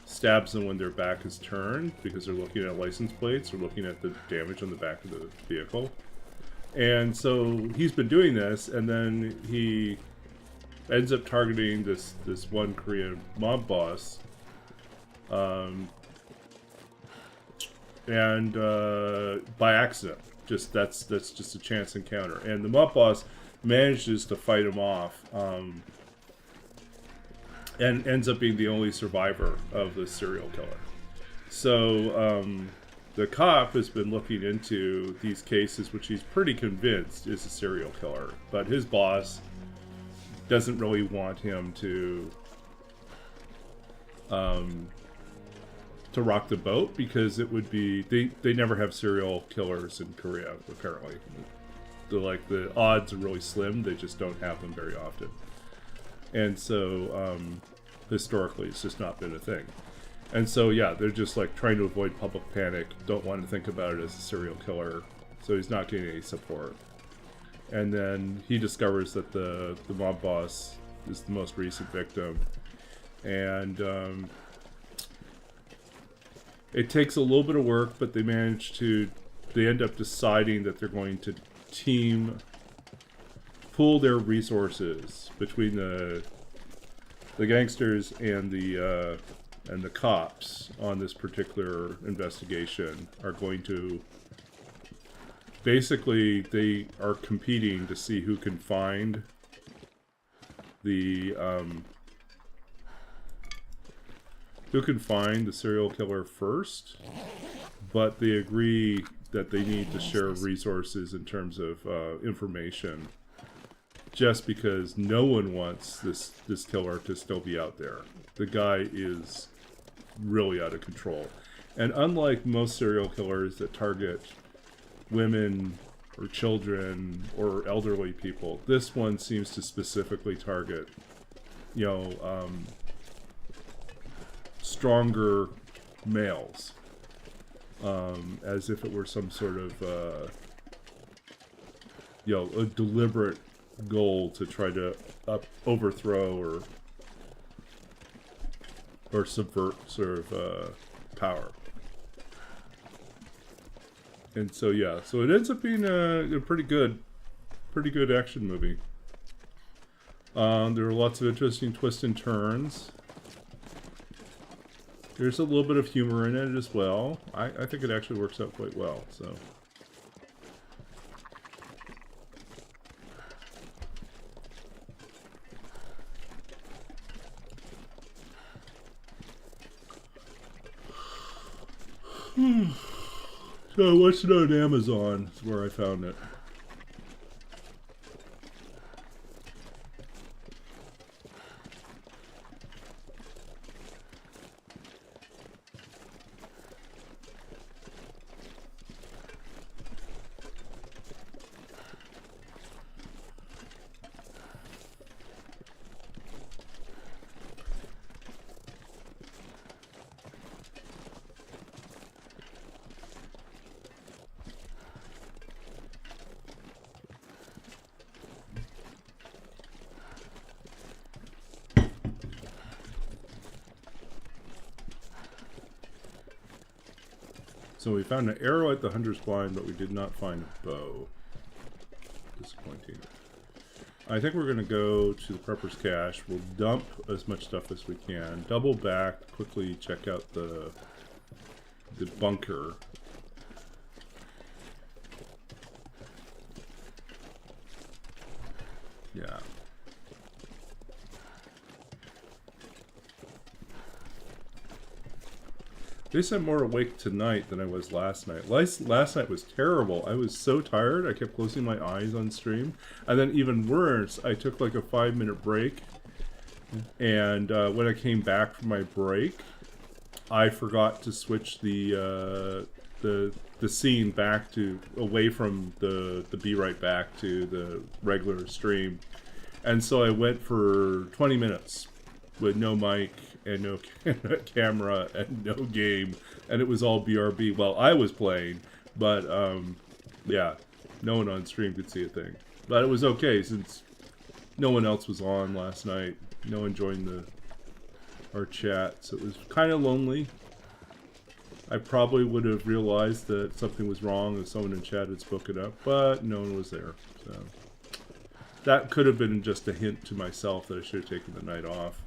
stabs them when their back is turned because they're looking at license plates or looking at the damage on the back of the vehicle. And so he's been doing this, and then he ends up targeting this one Korean mob boss, and by accident. That's just a chance encounter, and the mob boss manages to fight him off, and ends up being the only survivor of the serial killer. So the cop has been looking into these cases, which he's pretty convinced is a serial killer, but his boss doesn't really want him to rock the boat because it would be they never have serial killers in Korea, apparently. The odds are really slim. They just don't have them very often, and so historically it's just not been a thing. And so, yeah, they're just like trying to avoid public panic, don't want to think about it as a serial killer, so he's not getting any support. And then he discovers that the mob boss is the most recent victim. And it takes a little bit of work, but they end up deciding that they're going to pool their resources between the gangsters and the cops on this particular investigation. Are going to basically, they are competing to see who can find the serial killer first, but they agree that they need to share resources in terms of information, just because no one wants this killer to still be out there. The guy is really out of control. And unlike most serial killers that target women or children or elderly people, this one seems to specifically target, stronger males, as if it were some sort of a deliberate goal to try to overthrow or subvert sort of power. And so, yeah, so it ends up being a pretty good action movie. There are lots of interesting twists and turns. There's a little bit of humor in it as well. I think it actually works out quite well, so. So I watched it on Amazon. Is where I found it. So we found an arrow at the hunter's blind, but we did not find a bow. Disappointing. I think we're going to go to the prepper's cache. We'll dump as much stuff as we can. Double back, quickly check out the bunker. Yeah. At least I'm more awake tonight than I was last night. Last night was terrible. I was so tired, I kept closing my eyes on stream. And then even worse, I took like a 5-minute break. And when I came back from my break, I forgot to switch the scene back to, away from the be right back to the regular stream. And so I went for 20 minutes with no mic and no camera and no game, and it was all BRB while I was playing, but yeah, no one on stream could see a thing. But it was okay since no one else was on last night. No one joined our chat, so it was kind of lonely. I probably would have realized that something was wrong if someone in chat had spoken up, but no one was there. So that could have been just a hint to myself that I should have taken the night off.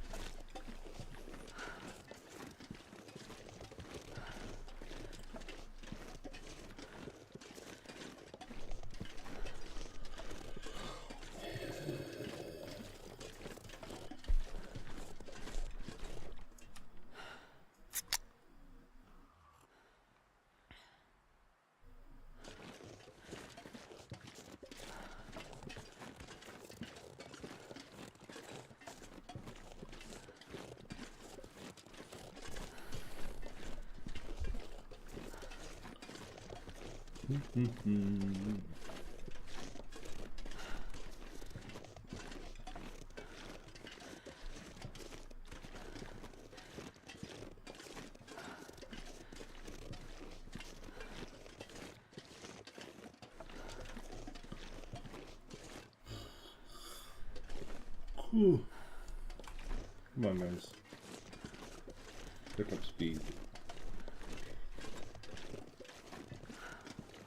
Whew. Come on, guys. Pick up speed.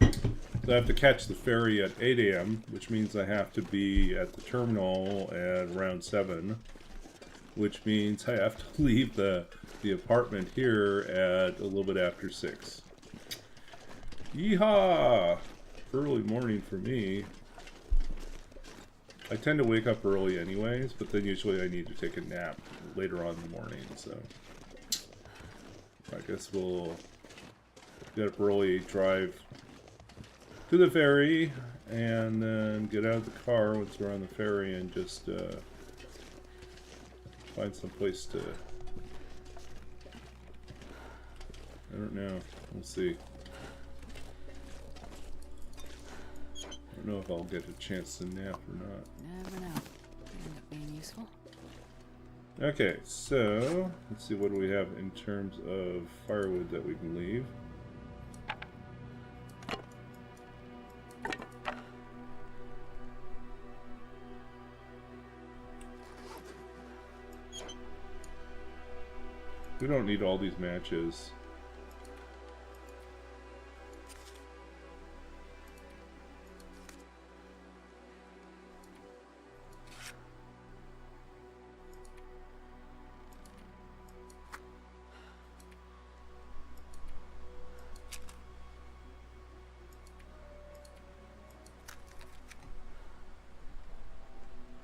So I have to catch the ferry at 8 a.m., which means I have to be at the terminal at around 7, which means I have to leave the apartment here at a little bit after 6. Yeehaw! Early morning for me. I tend to wake up early anyways, but then usually I need to take a nap later on in the morning, so I guess we'll get up early, drive to the ferry, and then get out of the car once we're on the ferry and just find some place to... I don't know. We'll see. I don't know if I'll get a chance to nap or not. Never know. Could end up being useful. Okay, so let's see, what do we have in terms of firewood that we can leave? We don't need all these matches.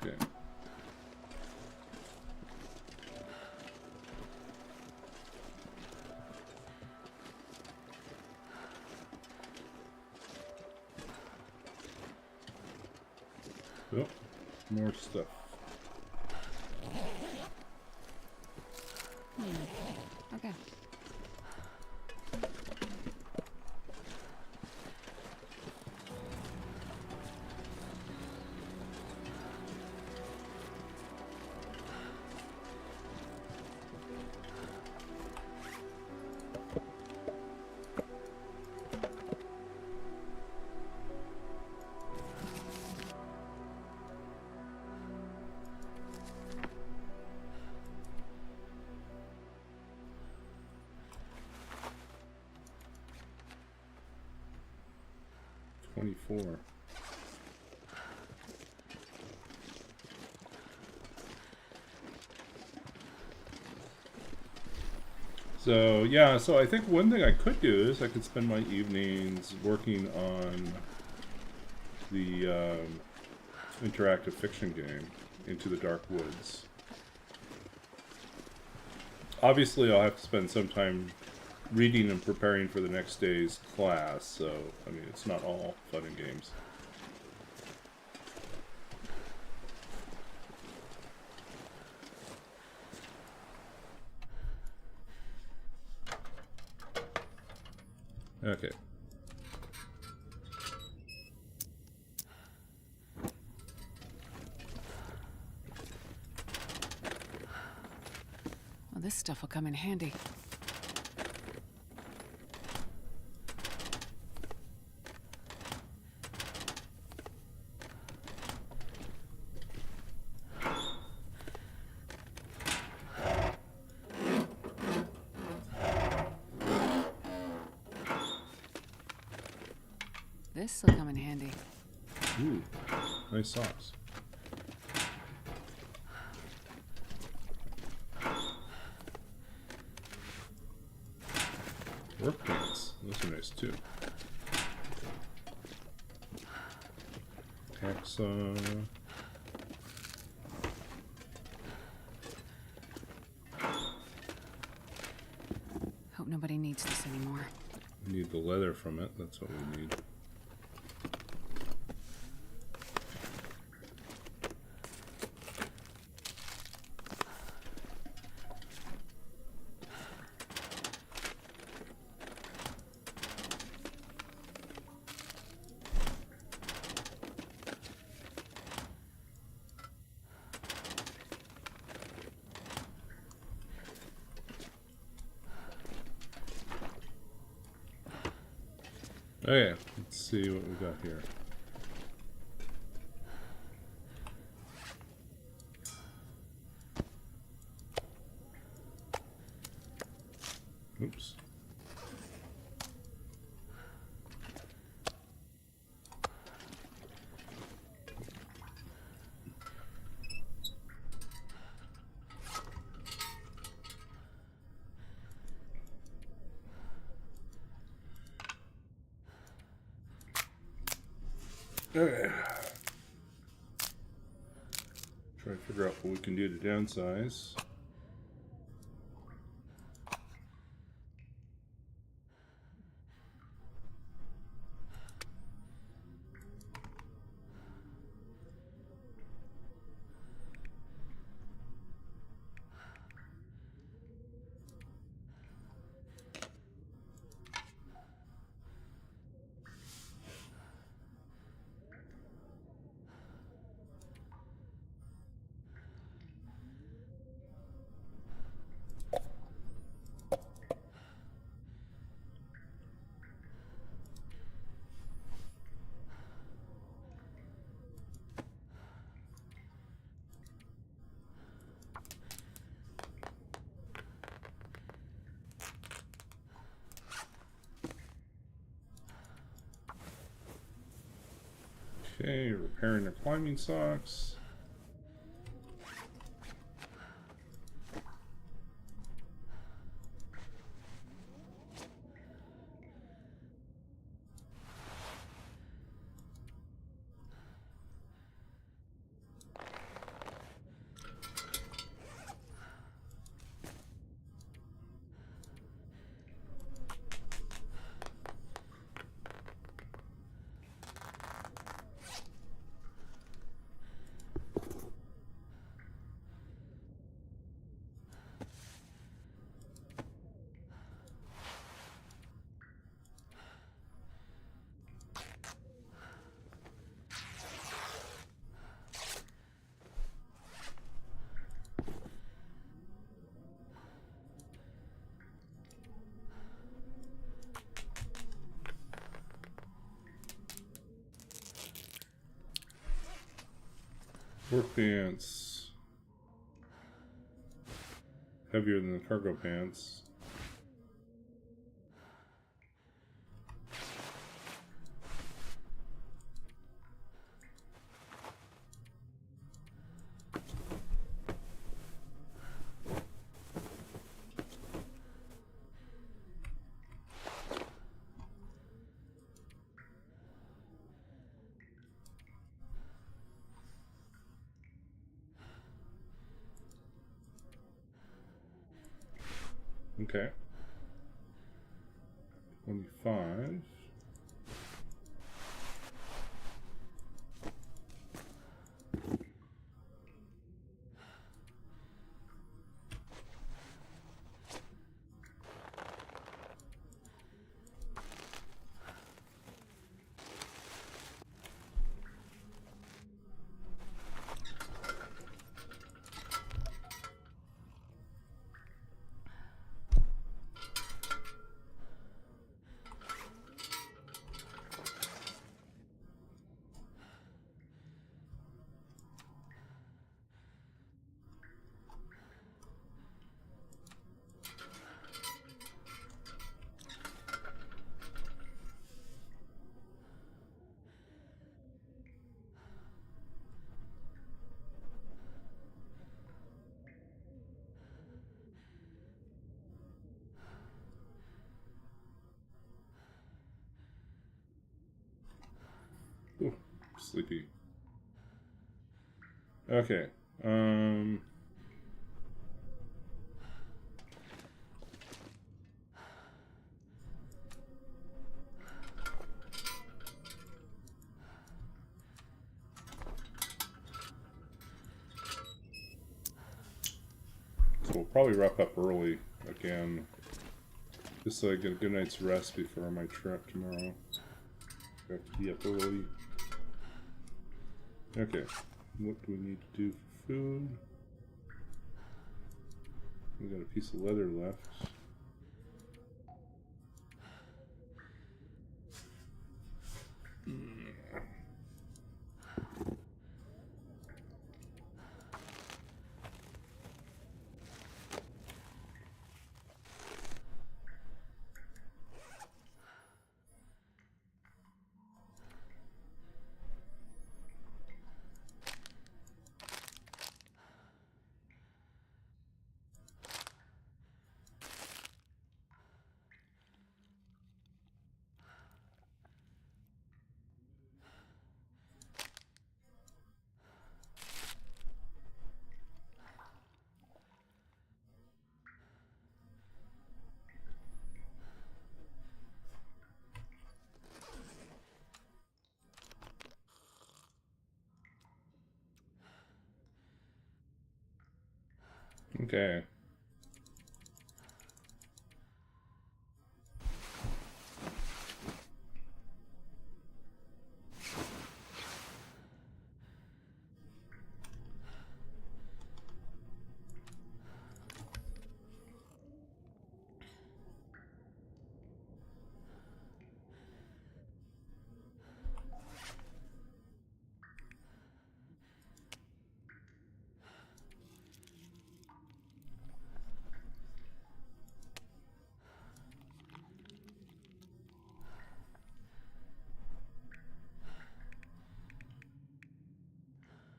Okay. Oh, more stuff. Okay. So yeah, so I think one thing I could do is I could spend my evenings working on the interactive fiction game, Into the Dark Woods. Obviously, I'll have to spend some time reading and preparing for the next day's class, so, I mean, it's not all fun and games. Okay. Well, this stuff will come in handy. This'll come in handy. Ooh, nice socks. Work pants. Those are nice too. Hacksaw. Hope nobody needs this anymore. We need the leather from it. That's what we need. Okay, let's see what we got here. Oops. Okay. Try to figure out what we can do to downsize. Okay, repairing the climbing socks. Work pants. Heavier than the cargo pants. Okay. 25. Ooh, sleepy. Okay. So we'll probably wrap up early again. Just so I get a good night's rest before my trip tomorrow. I have to be up early. Okay. What do we need to do for food? We got a piece of leather left. Okay.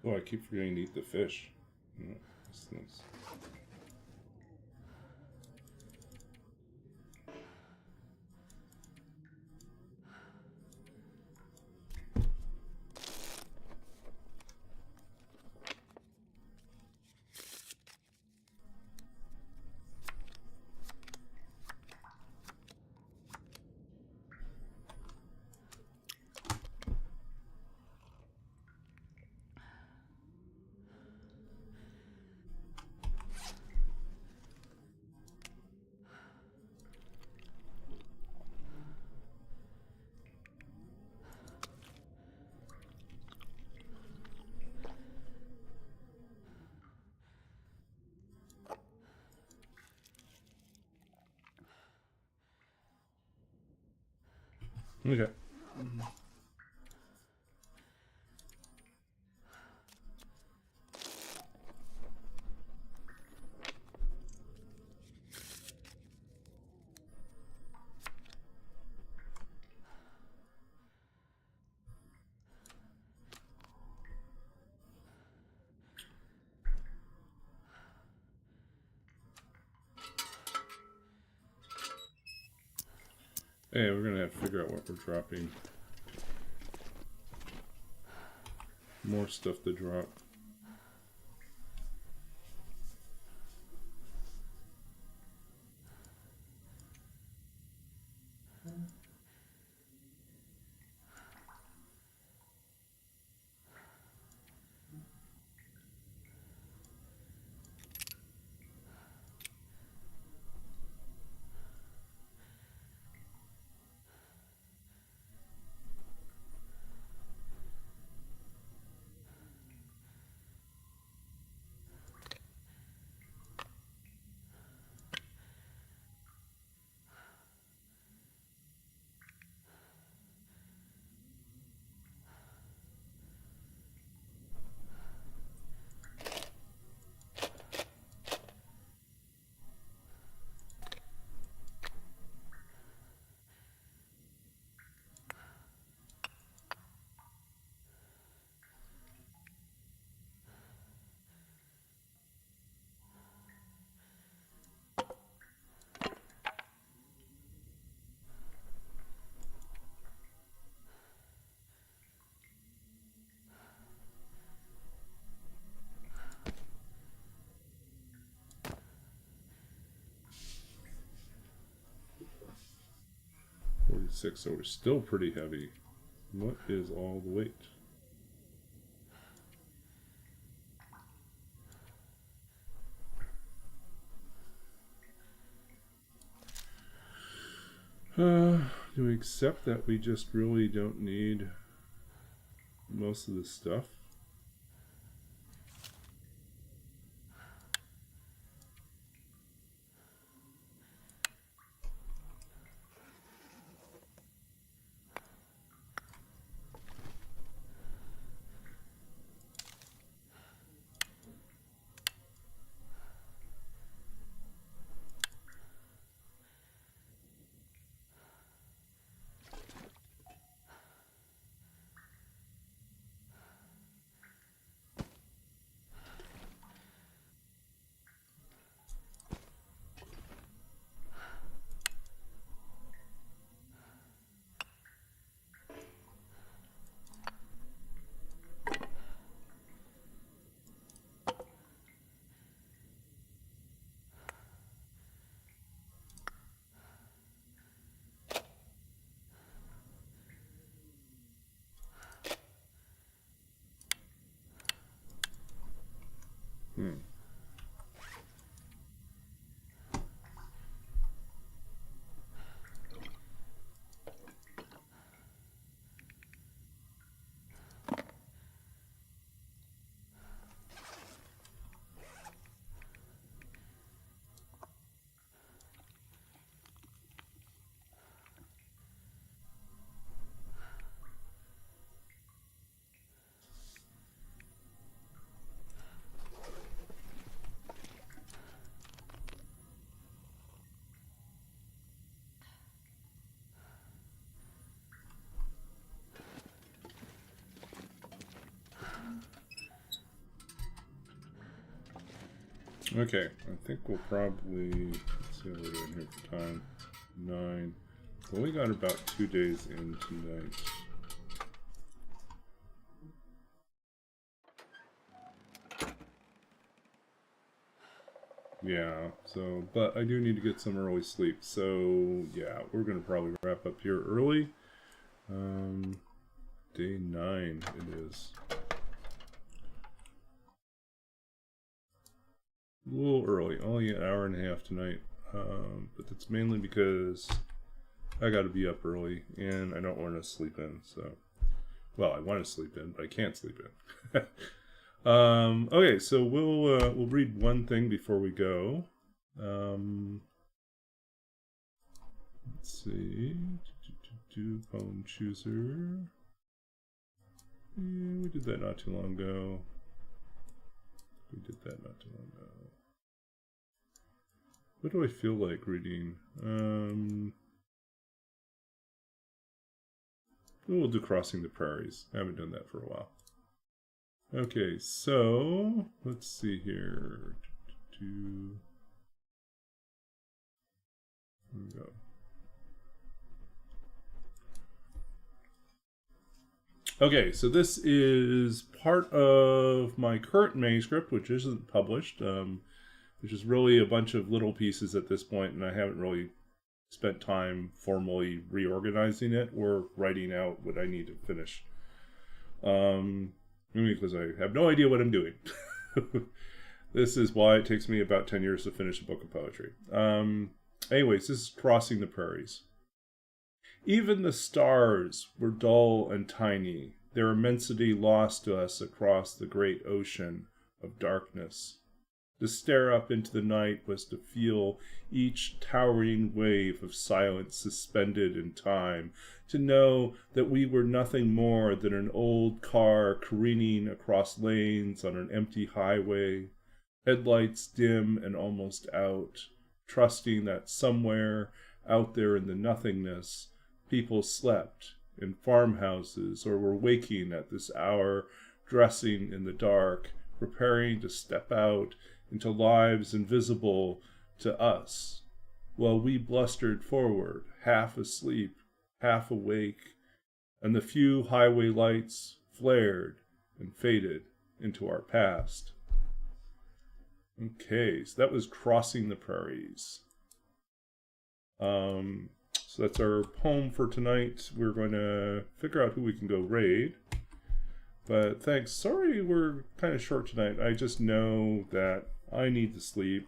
Oh, I keep forgetting to eat the fish. Oh, this thing's... Okay. Hey, we're gonna have to figure out what we're dropping. More stuff to drop. So we're still pretty heavy. What is all the weight? Do we accept that we just really don't need most of the stuff? Okay, I think we'll probably, let's see what we're doing here for time. 9. So we got about 2 days in tonight. Yeah, so, but I do need to get some early sleep. So, yeah, we're going to probably wrap up here early. Day 9 it is. A little early, only an hour and a half tonight. But that's mainly because I got to be up early and I don't want to sleep in. So, well, I want to sleep in, but I can't sleep in. Okay, so we'll read one thing before we go. Let's see. Poem chooser. Yeah, we did that not too long ago. What do I feel like reading? We'll do Crossing the Prairies. I haven't done that for a while. Okay, so let's see here. Here we go. Okay, so this is part of my current manuscript, which isn't published, which is really a bunch of little pieces at this point, and I haven't really spent time formally reorganizing it or writing out what I need to finish. Because I have no idea what I'm doing. This is why it takes me about 10 years to finish a book of poetry. Anyways, this is Crossing the Prairies. Even the stars were dull and tiny, their immensity lost to us across the great ocean of darkness. To stare up into the night was to feel each towering wave of silence suspended in time, to know that we were nothing more than an old car careening across lanes on an empty highway, headlights dim and almost out, trusting that somewhere out there in the nothingness, people slept in farmhouses or were waking at this hour, dressing in the dark, preparing to step out into lives invisible to us, while we blustered forward, half asleep, half awake, and the few highway lights flared and faded into our past. Okay, so that was Crossing the Prairies. So that's our poem for tonight. We're going to figure out who we can go raid. But thanks. Sorry we're kind of short tonight. I just know that I need to sleep.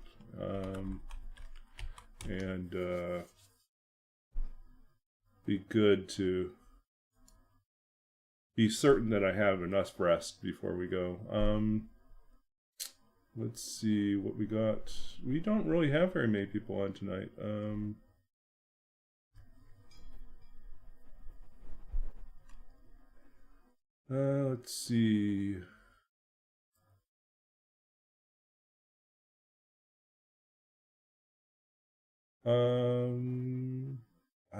And be good to be certain that I have enough rest before we go. Let's see what we got. We don't really have very many people on tonight. Let's see. I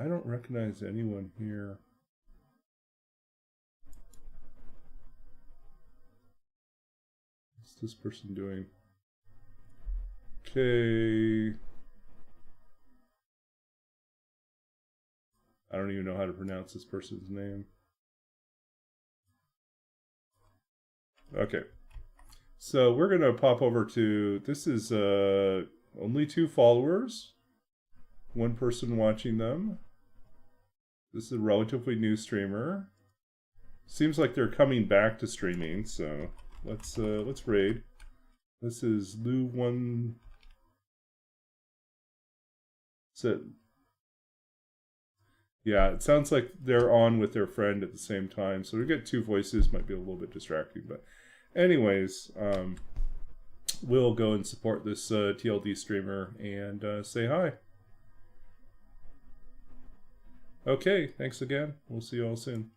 don't recognize anyone here. What's this person doing? Okay. I don't even know how to pronounce this person's name. Okay. So we're going to pop over to, this is only 2 followers. 1 person watching them. This is a relatively new streamer. Seems like they're coming back to streaming, so let's raid. This is Lou1. So, yeah, it sounds like they're on with their friend at the same time. So we get 2 voices, might be a little bit distracting, but anyways, we'll go and support this TLD streamer and say hi. Okay, thanks again. We'll see you all soon.